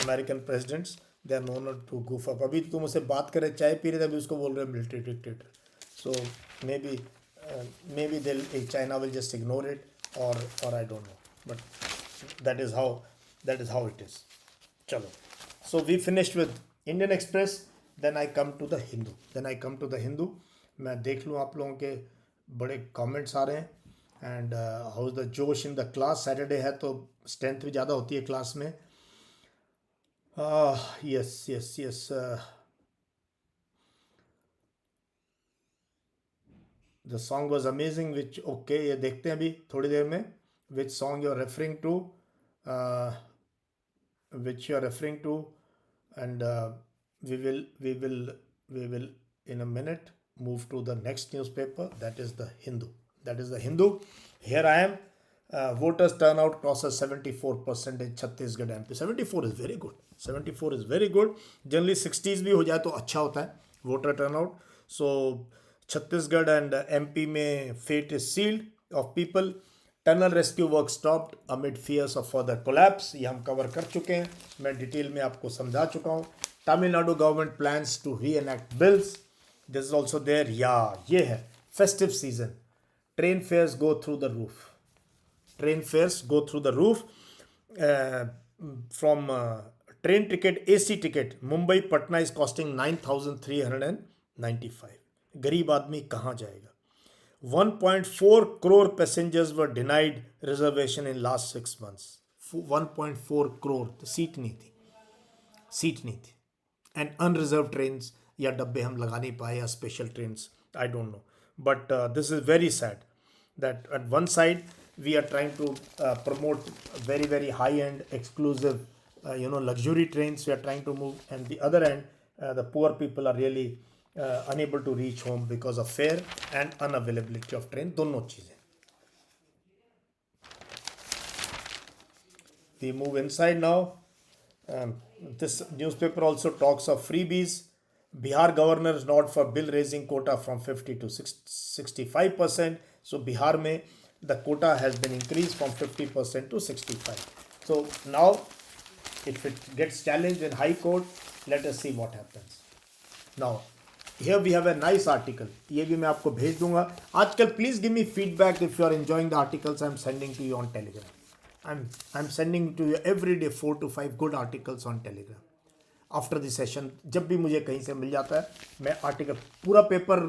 American presidents, they are known to goof up. अभी तुम उससे बात करे चाय P रहे थे, अभी उसको बोल रहे military dictator. So maybe China will just ignore it, or I don't know. But that is how it is. Chalo. So we finished with Indian Express. Then I come to the Hindu. मैं देख लूँ आप लोगों के बड़े comments आ रहे हैं. And how is the जोश इन द क्लास. सैटरडे है तो स्ट्रेंथ भी ज़्यादा होती है क्लास में. yes. The song was amazing, which okay, ये देखते हैं अभी थोड़ी देर में which song you're referring to, and we will in a minute move to the next newspaper, that is the Hindu. Here I am. Voters turnout crosses 74% in Chhattisgarh MP. 74 is very good. Generally 60s भी हो जाए तो अच्छा होता है voter turnout. So Chhattisgarh and MP में fate is sealed of people. Tunnel rescue work stopped amid fears of further collapse. ये हम कवर कर चुके हैं, मैं डिटेल में आपको समझा चुका हूँ. Tamil Nadu government plans to reenact bills. This is also there. ये है festive season. Train fares go through the roof. From train ticket, AC ticket, Mumbai Patna is costing 9,395. गरीब आदमी कहाँ जाएगा? 1.4 crore passengers were denied reservation in last 6 months. 1.4 crore. तो seat नहीं थी. And unreserved trains या डब्बे हम लगा नहीं पाए, या special trains, I don't know. But this is very sad that at one side we are trying to promote very, very high-end, exclusive, luxury trains we are trying to move, and the other end, the poor people are really unable to reach home because of fare and unavailability of train. दोनों चीजें. We move inside now. This newspaper also talks of freebies. Bihar governors nod for bill raising quota from 50 to 65%. So Bihar mein the quota has been increased from 50% to 65%. So now, if it gets challenged in High Court, let us see what happens. Now, here we have a nice article. ये भी मैं आपको भेज दूंगा. आजकल please give me feedback if you are enjoying the articles I'm sending to you on Telegram. I'm sending to you every day 4 to 5 good articles on Telegram. After the session, जब भी मुझे कहीं से मिल जाता है, मैं आर्टिकल पूरा paper,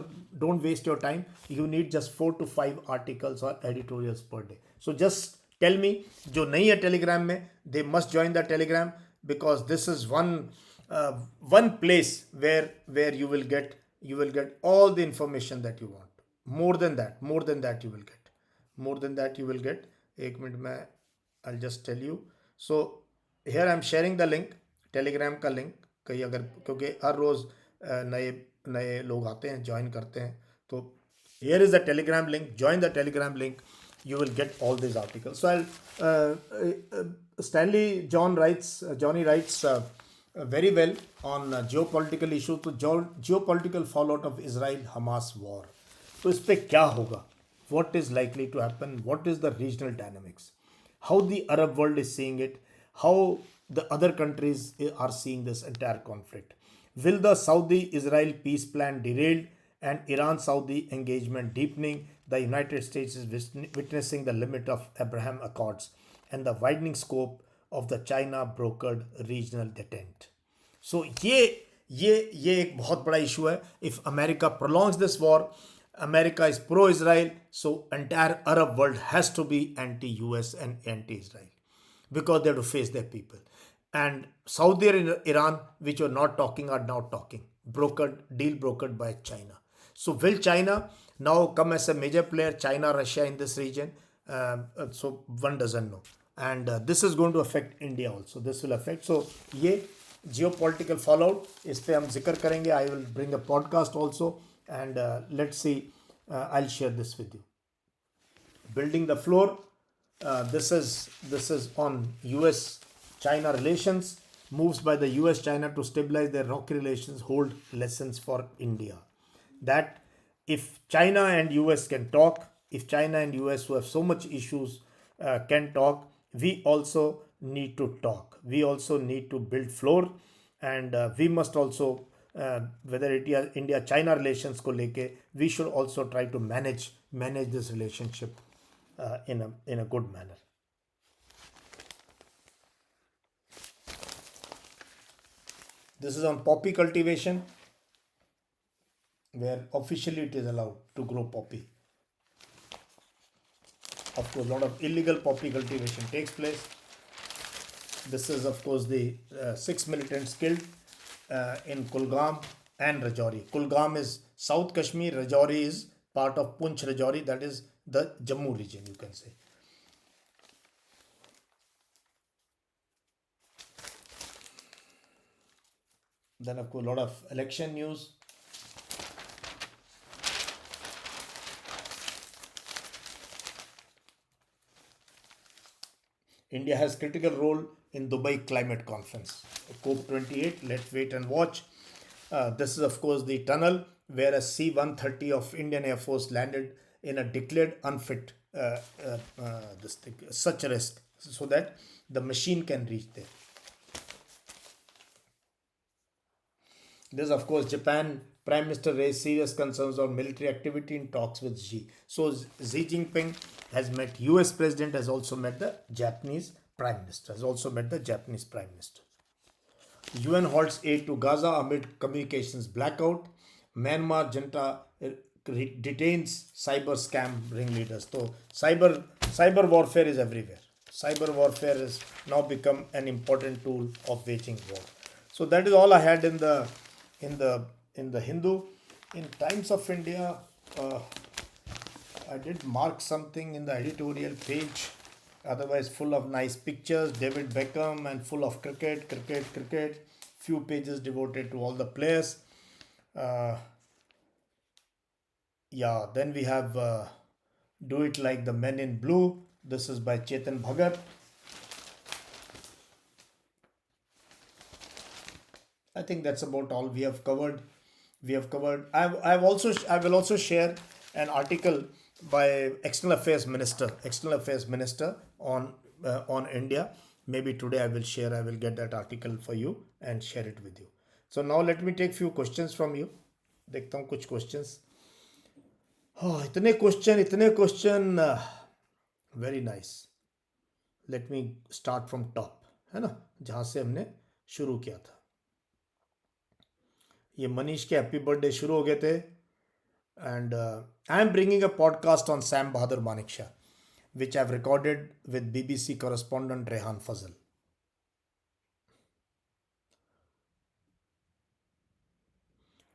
don't waste your time. You need just 4 to 5 articles or editorials per day. So just tell me, जो नहीं है Telegram में, they must join the Telegram, because this is one place where you will get all the information that you want. More than that you will get. एक minute में I'll just tell you. So here I'm sharing the link. Telegram का link, कहीं अगर, क्योंकि हर रोज़ नए लोग आते हैं, ज्वाइन करते हैं, तो here is the telegram link. Join the telegram link, you will get all these articles. So Johnny writes very well on geopolitical issue, to geopolitical fallout of Israel-Hamas war. तो इस पे क्या होगा? What is likely to happen? What is the regional dynamics? How the Arab world is seeing it? How the other countries are seeing this entire conflict? Will the Saudi-Israel peace plan derailed and Iran-Saudi engagement deepening, the United States is witnessing the limit of Abraham Accords and the widening scope of the China-brokered regional detent. So ये एक बहुत बड़ा issue है. If America prolongs this war, America is pro-Israel, so entire Arab world has to be anti-US and anti-Israel because they have to face their people. And Saudi and Iran, which were not talking, are now talking. Deal brokered by China. So will China now come as a major player, China, Russia in this region? So one doesn't know. And this is going to affect India also. This will affect. So ये geopolitical fallout, इस पे हम जिक्र करेंगे. I will bring a podcast also. And let's see, I'll share this with you. Building the floor. This is on US-China relations. Moves by the US-China to stabilize their rocky relations hold lessons for India. That if China and US can talk, if China and US, who have so much issues, can talk, we also need to talk. We also need to build floor, and we must also, whether it is India-China relations ko leke, we should also try to manage this relationship in a good manner. This is on poppy cultivation, where officially it is allowed to grow poppy. Of course, a lot of illegal poppy cultivation takes place. This is, of course, the 6 militants killed in Kulgam and Rajouri. Kulgam is South Kashmir, Rajouri is part of Punch Rajouri, that is the Jammu region, you can say. Then, of course, a lot of election news. India has critical role in Dubai Climate Conference. COP28, let's wait and watch. This is, of course, the tunnel where a C-130 of Indian Air Force landed in a declared unfit such a risk, so that the machine can reach there. This, of course, Japan Prime Minister raised serious concerns on military activity in talks with Xi. So Xi Jinping has met US President, has also met the Japanese Prime Minister, UN halts aid to Gaza amid communications blackout. Myanmar junta detains cyber scam ringleaders. So cyber warfare is everywhere. Cyber warfare has now become an important tool of waging war. So that is all I had in the Hindu. In Times of India, I did mark something in the editorial page. Otherwise, full of nice pictures, David Beckham, and full of cricket. Few pages devoted to all the players. Then we have Do It Like the Men in Blue. This is by Chetan Bhagat. I think that's about all we have covered. I will also share an article by External Affairs Minister on India. Maybe today I will get that article for you and share it with you. So now let me take few questions from you. देखता हूँ कुछ questions. इतने question. Very nice. Let me start from top, है ना, जहाँ से हमने शुरू किया था. ये मनीष के हैप्पी बर्थडे शुरू हो गए थे. And I am bringing a podcast on Sam Bahadur Manekshaw, which I have recorded with BBC correspondent Rehan Fazal.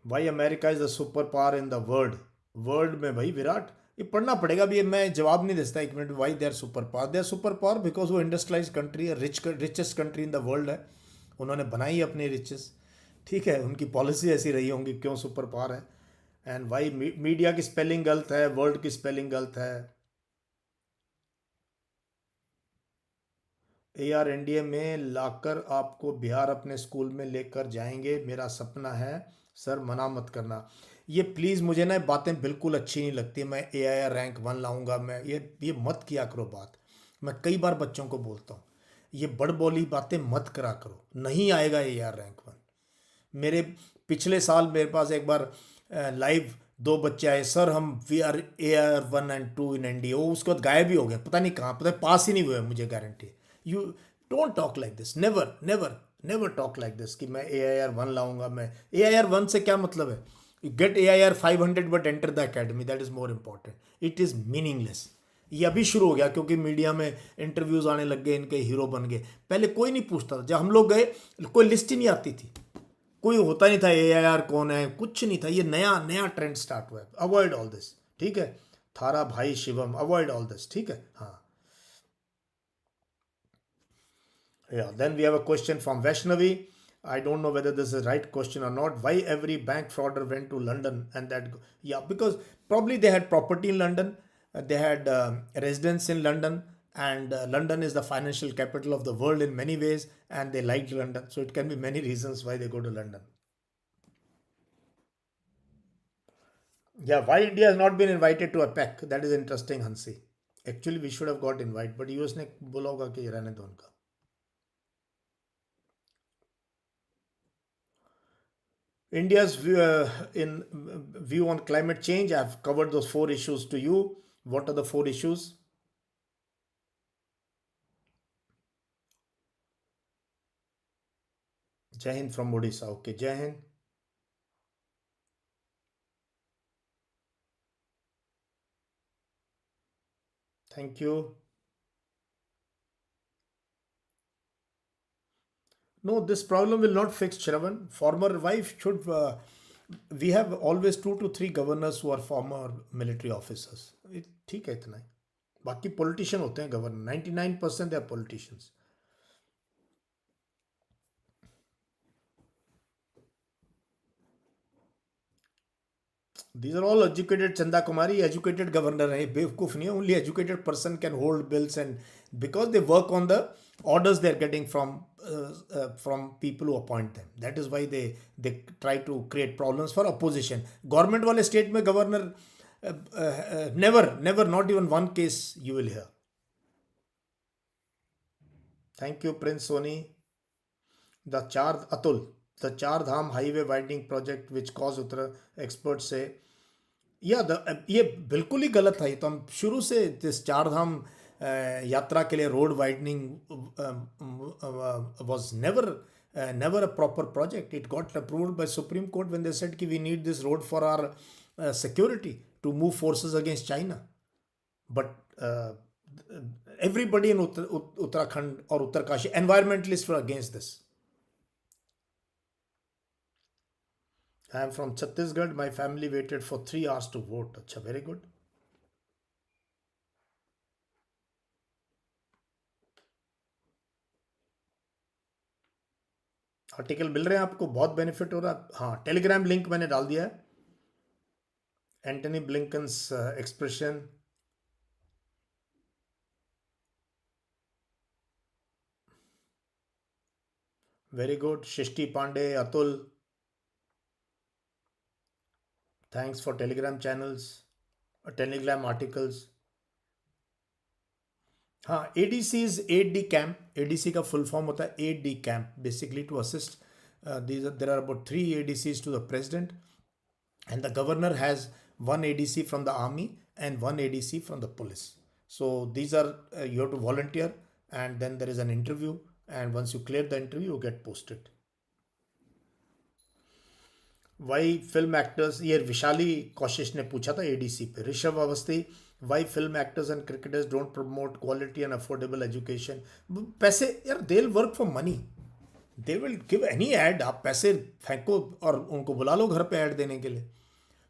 Why America is the superpower in the world? World में भाई विराट, ये पढ़ना पड़ेगा भी. मैं जवाब नहीं देता एक minute. Why they are superpower? They are superpower because वो industrialized country है, richest country in the world है. उन्होंने बनाई अपनी riches. ठीक है, उनकी पॉलिसी ऐसी रही होंगी, क्यों सुपर पावर है. एंड वाई मीडिया की स्पेलिंग गलत है, वर्ड की स्पेलिंग गलत है. ARNDA में लाकर आपको बिहार अपने स्कूल में लेकर जाएंगे, मेरा सपना है सर, मना मत करना. ये प्लीज़, मुझे ना बातें बिल्कुल अच्छी नहीं लगती. मैं AIR रैंक 1 लाऊंगा, मैं ये मत किया करो बात. मैं कई बार बच्चों को बोलता हूँ, ये बड़बोली बातें मत करा करो. नहीं आएगा AIR रैंक 1. मेरे पिछले साल मेरे पास एक बार लाइव दो बच्चे आए, सर हम we are AR1 and 2 in NDA, वो उसके बाद गायब ही हो गया, पता नहीं कहाँ, पता पास ही नहीं हुए, मुझे guarantee. You don't talk like this, never never never talk like this कि मैं AIR1 लाऊंगा। मैं AIR1 से क्या मतलब है? You get AIR500 but enter the academy, that is more important. It is meaningless. ये अभी शुरू हो गया क्योंकि मीडिया में इंटरव्यूज आने लग गए, इनके हीरो बन गए। पहले कोई नहीं पूछता था, जब हम लोग गए कोई लिस्ट ही नहीं आती थी, कोई होता नहीं था AIR कौन है, कुछ नहीं था। ये नया नया ट्रेंड स्टार्ट हुआ है। अवॉइड ऑल दिस, ठीक है? थारा भाई शिवम, अवॉइड ऑल दिस, ठीक है? हाँ। Yeah, then we have a question from Vaishnavi. I don't know whether this is the right question or not. Why every bank frauder went to London and that? Yeah, because probably they had property in London, they had residence in London, and London is the financial capital of the world in many ways, and they liked London. So it can be many reasons why they go to London. Yeah, why India has not been invited to APEC? That is interesting, Hansi. Actually, we should have got invited, but US ने बोला होगा कि रहने दो उनका। India's view on climate change. I've covered those four issues to you. What are the four issues? Jai Hind from Odisha. Okay, Jai Hind. Thank you. No, this problem will not fix, Shravan. Former wife should. We have always 2 to 3 governors who are former military officers. ठीक है इतना ही। बाकी politician होते हैं governor. 99% they are politicians. These are all educated. Chanda Kumari, educated governor है, बेवकूफ नहीं है। Only educated person can hold bills, and because they work on the orders they're getting from people who appoint them. That is why they try to create problems for opposition. Government वाले state में governor never not even one case you will hear. Thank you, Prince Soni. The Char Dham highway widening project which caused Uttara, experts say, ये बिल्कुल ही गलत है। तो हम शुरू से इस चार धाम यात्रा के लिए road widening was never a proper project. It got approved by Supreme Court when they said कि we need this road for our security to move forces against China. But everybody in Uttarakhand or Uttarkashi, environmentalists were against this. I am from Chhattisgarh. My family waited for 3 hours to vote. Achha, very good. Article मिल रहे हैं आपको, बहुत benefit हो रहा है। हाँ, Telegram link मैंने डाल दिया है। Antony Blinken's expression, very good. Shishti Pandey, Atul, thanks for Telegram channels, Telegram articles. हाँ, ADC is 8D camp. ADC का फुल फॉर्म होता है 8D camp, basically to assist. There are about 3 ADCs to the president, and the governor has 1 ADC from the army and 1 ADC from the police. So these are you have to volunteer, and then there is an interview, and once you clear the interview you get posted. Why film actors, ये विशाली कौशिश ने पूछा था ADC पे। Rishabh Awasthi, why film actors and cricketers don't promote quality and affordable education? पैसे यार, they'll work for money, they will give any ad। आप पैसे फेंको और उनको बुला लो घर पे ऐड देने के लिए।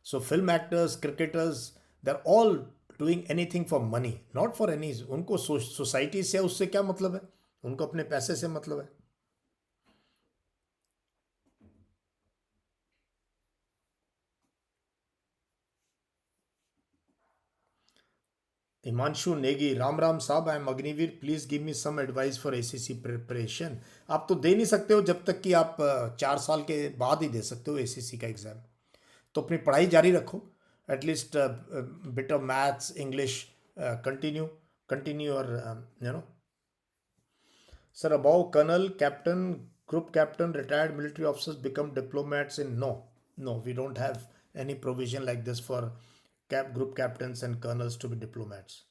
So film actors, cricketers, they're all doing anything for money, not for any। उनको सोसाइटी से उससे क्या मतलब है, उनको अपने पैसे से मतलब है। हिमांशु नेगी, राम राम साहब, I am Agniveer, please give me some advice for ACC preparation. आप तो दे नहीं सकते हो जब तक कि आप 4 साल के बाद ही दे सकते हो ACC का एग्जाम। तो अपनी पढ़ाई जारी रखो, at least bit of maths, English, continue और Sir, above colonel, captain, group captain, retired military officers become diplomats in? No, we don't have any provision like this for group captains and colonels to be diplomats?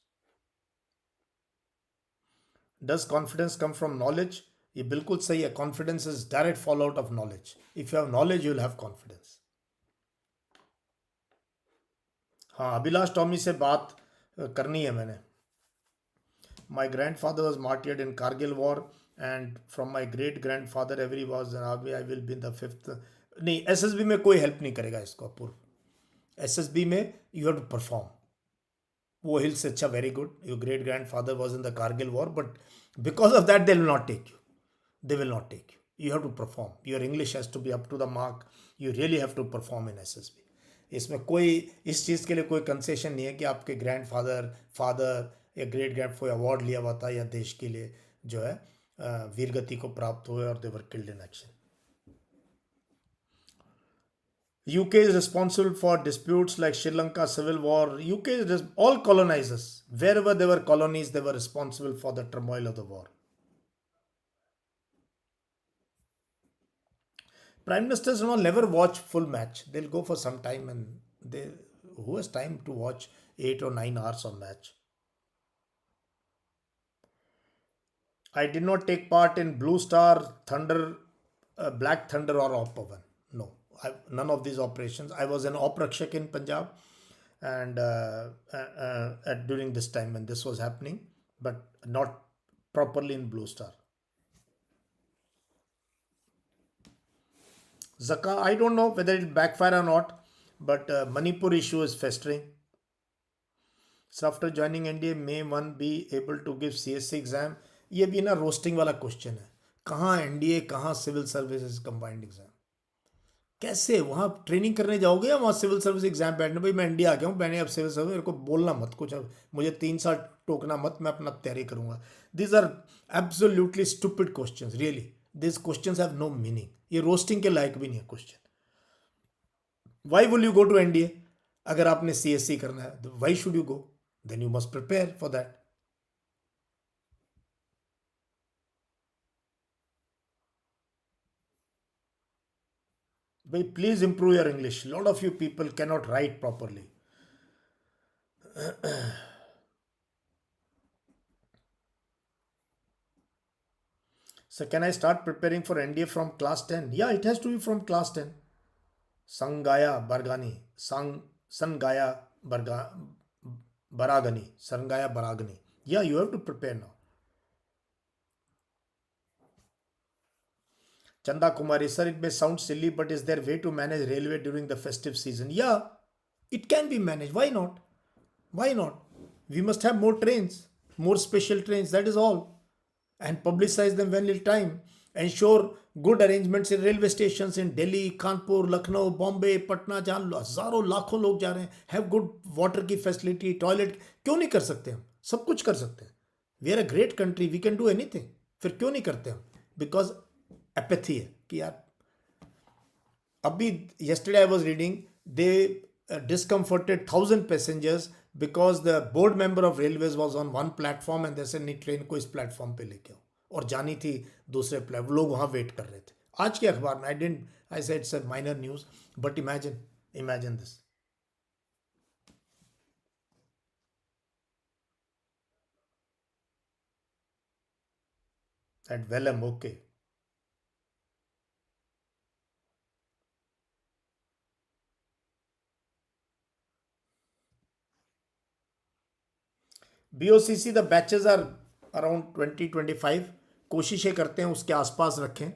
Does confidence come from knowledge? ये बिल्कुल सही है. Confidence is direct fallout of knowledge. If you have knowledge, you will have confidence. हाँ, अभिलाष टॉमी से बात करनी है मैंने. My grandfather was martyred in Kargil war, and from my great grandfather every was an army. I will be in the fifth. नहीं, SSB में कोई help नहीं करेगा इसको अपूर्व. SSB में you have to perform. वो हिल से अच्छा, very good. Your great grandfather was in the Kargil war, but because of that they will not take you. They will not take you. You have to perform. Your English has to be up to the mark. You really have to perform in SSB. इसमें कोई इस चीज़ के लिए कोई concession नहीं है कि आपके ग्रैंड फादर या ग्रेट ग्रैंड कोई अवार्ड लिया हुआ था या देश के लिए जो है वीरगति को प्राप्त हुए और they were killed in action. UK is responsible for disputes like Sri Lanka civil war. UK is all colonizers. Wherever there were colonies, they were responsible for the turmoil of the war. Prime ministers will never watch full match. They'll go for some time, and who has time to watch 8 or 9 hours of match? I did not take part in Blue Star, Thunder, Black Thunder or Op Pavan. No. None of these operations. I was an Oprakshak in Punjab, and during this time when this was happening, but not properly in Blue Star. Zaka, I don't know whether it will backfire or not, but Manipur issue is festering. So after joining NDA, may one be able to give CSC exam? ये भी ना roasting वाला question है. कहाँ NDA, कहाँ civil services combined exam? कैसे वहाँ training करने जाओगे या वहाँ सिविल सर्विस एग्जाम बैठने? भाई मैं इंडिया आ गया हूँ, मैंने अब सिविल सर्विस, मेरे को बोलना मत कुछ, अब मुझे 3 साल टोकना मत, मैं अपना तैयारी करूँगा. This are absolutely stupid questions. Really this questions have no meaning. ये रोस्टिंग के लायक भी नहीं है question. Why will you go to NDA? अगर आपने CSC करना है, why should you go? Then you must prepare for that. Bhai, please improve your English. A lot of you people cannot write properly. So can I start preparing for NDA from class 10? Yeah, it has to be from class 10. Sangaya Bargani. Sangaya Baragani. Sangaya Baragani. Yeah, you have to prepare now. Chanda Kumari, sir, it may sound silly, but is there a way to manage railway during the festive season? Yeah, it can be managed. Why not? Why not? We must have more trains, more special trains, that is all. And publicize them when little time. Ensure good arrangements in railway stations in Delhi, Kanpur, Lucknow, Bombay, Patna, जहाँ हजारों लाखों लोग जा रहे हैं. Have good water की facility, toilet. क्यों नहीं कर सकते हम? सब कुछ कर सकते हैं. We are a great country. We can do anything. फिर क्यों नहीं करते हम? Because apathy है कि यार अभी yesterday I was reading they discomforted 1,000 passengers because the board member of railways was on one platform and they said नहीं ट्रेन को इस प्लेटफॉर्म पे लेके आओ और जानी थी दूसरे प्लेटफॉर्म. लोग वहाँ वेट कर रहे थे. आज के अखबार में I said it's a minor news, but imagine this. At Vellum, okay. BOCC the batches are around 20-25. कोशिशें करते हैं उसके आसपास रखें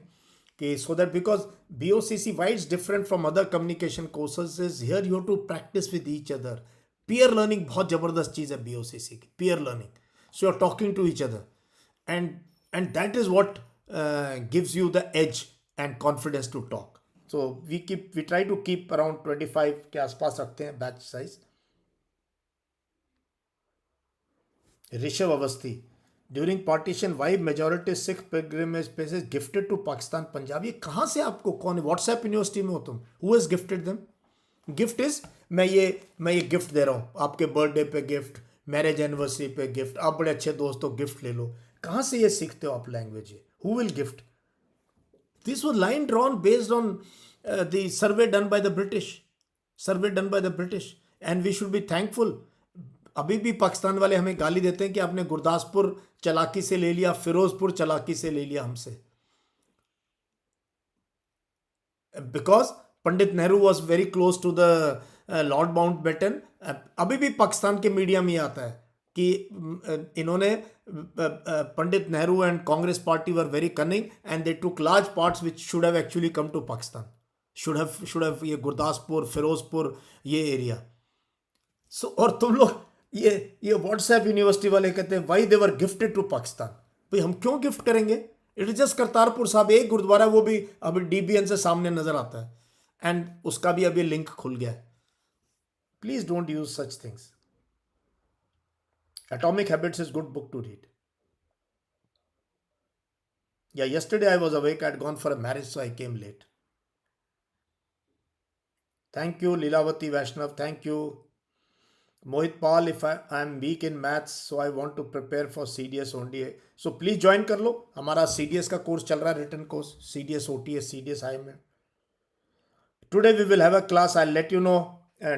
कि so that because BOCC why it's different from other communication courses is here you have to practice with each other. Peer learning बहुत ज़बरदस्त चीज़ है BOCC की. Peer learning. So you're talking to each other and that is what gives you the edge and confidence to talk. So we try to keep around 25 के आसपास रखते हैं batch size. Rishabh Awasthi, during partition why majority Sikh pilgrimage places gifted to Pakistan Punjab. ये कहाँ से आपको कौन WhatsApp university में हो तुम? Who has gifted them? Gift is मैं ये गिफ्ट दे रहा हूँ आपके बर्थडे पे गिफ्ट, मैरिज एनिवर्सरी पे गिफ्ट, आप बड़े अच्छे दोस्त हो गिफ्ट ले लो. कहाँ से ये सीखते हो आप लैंग्वेज? ये who will gift? This was line drawn based on the survey done by the British. Survey done by the British and we should be thankful. अभी भी पाकिस्तान वाले हमें गाली देते हैं कि आपने गुरदासपुर चालाकी से ले लिया, फिरोजपुर चालाकी से ले लिया हमसे. Because Pandit Nehru was very close to the Lord Mountbatten. अभी भी पाकिस्तान के मीडिया में आता है कि इन्होंने Pandit Nehru and Congress party were very cunning and they took large parts which should have actually come to Pakistan. Should have ये गुरदासपुर, फिरोजपुर, ये एरिया. सो और तुम लोग ये व्हाट्सएप यूनिवर्सिटी वाले कहते हैं why they were gifted to Pakistan. भाई हम क्यों गिफ्ट करेंगे? इट इज जस्ट करतारपुर साहब, एक गुरुद्वारा, वो भी अभी डीबीएन से सामने नजर आता है एंड उसका भी अभी लिंक खुल गया है. Please don't use such things. Atomic Habits is good book to read. Yeah, yesterday I was awake. I had gone for a marriage, so I came late. Thank you, Lilavati Vaishnav. Thank you. Mohit Paul, if I am weak in maths, so I want to prepare for CDS only. So please join कर लो. हमारा CDS का course चल रहा है, written course, CDS OTS, CDS IM. Today we will have a class. I'll let you know,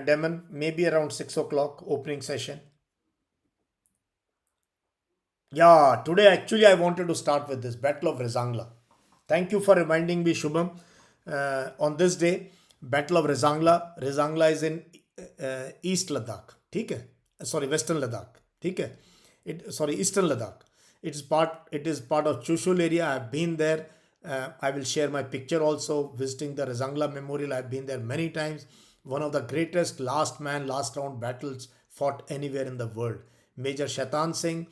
Damon, maybe around 6 o'clock, opening session. Yeah, today actually I wanted to start with this Battle of Rezangla. Thank you for reminding me, Shubham. On this day, Battle of Rezangla. Rezangla is in East Ladakh. ठीक है? Sorry, Western Ladakh. ठीक है? Eastern Ladakh. It is part of Chushul area. I've been there. I will share my picture also visiting the Rezangla Memorial. I've been there many times. One of the greatest last man, last round battles fought anywhere in the world. Major Shaitan Singh,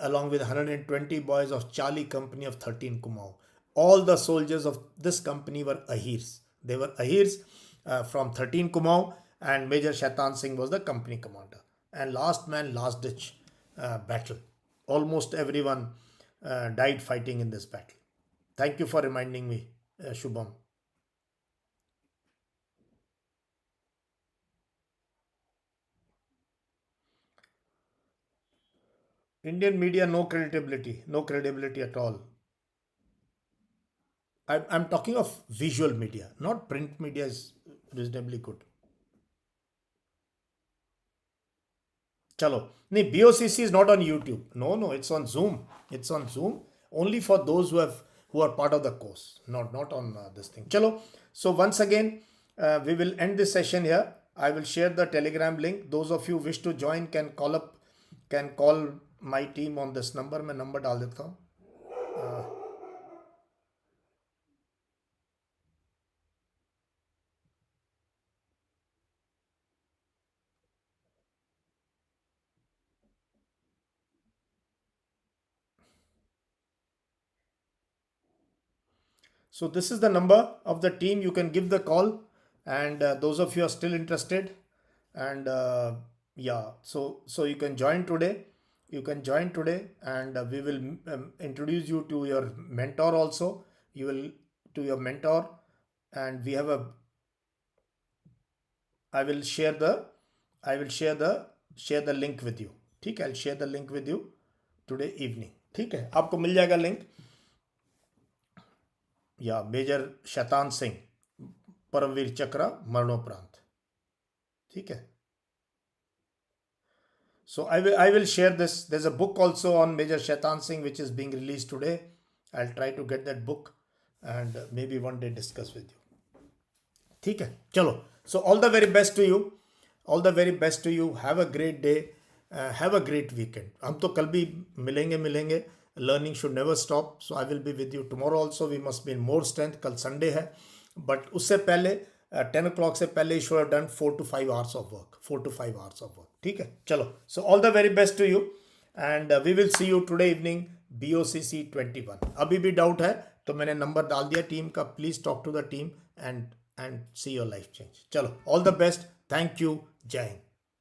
along with 120 boys of Charlie Company of 13 Kumaon. All the soldiers of this company were Ahirs. They were Ahirs from 13 Kumaon, and Major Shaitan Singh was the company commander. And last man, last ditch battle. Almost everyone died fighting in this battle. Thank you for reminding me, Shubham. Indian media, no credibility at all. I'm talking of visual media, not print media is reasonably good. Chalo. No, BOCC is not on YouTube. No, it's on Zoom. It's on Zoom only for those who are part of the course, not on this thing. Chalo. So once again, we will end this session here. I will share the Telegram link. Those of you who wish to join can call my team on this number. मैं number डाल देता हूँ. So this is the number of the team. You can give the call, and those of you are still interested, and yeah, so you can join today. You can join today, and we will introduce you to your mentor also. You will to your mentor, and we have a. I will share the link with you. ठीक है, I'll share the link with you today evening. ठीक है, आपको मिल जाएगा link. या major Shaitan Singh, Paramvir चक्र, मरणोपरांत. ठीक है. So I will share this. There's a book also on Major Shaitan Singh which is being released today. I'll try to get that book and maybe one day discuss with you. ठीक है, चलो. So all the very best to you. All the very best to you. Have a great day. Have a great weekend. हम तो कल भी मिलेंगे. Learning should never stop. So I will be with you tomorrow also. We must be in more strength. कल Sunday है. But उससे पहले 10 o'clock से पहले you should have done 4 to 5 hours of work. 4 to 5 hours of work. ठीक है, चलो. So all the very best to you. And we will see you today evening, BOCC 21. अभी भी डाउट है तो मैंने नंबर डाल दिया टीम का. Please talk to the team and see your life change. चलो, all the best. Thank you. जय हिंद.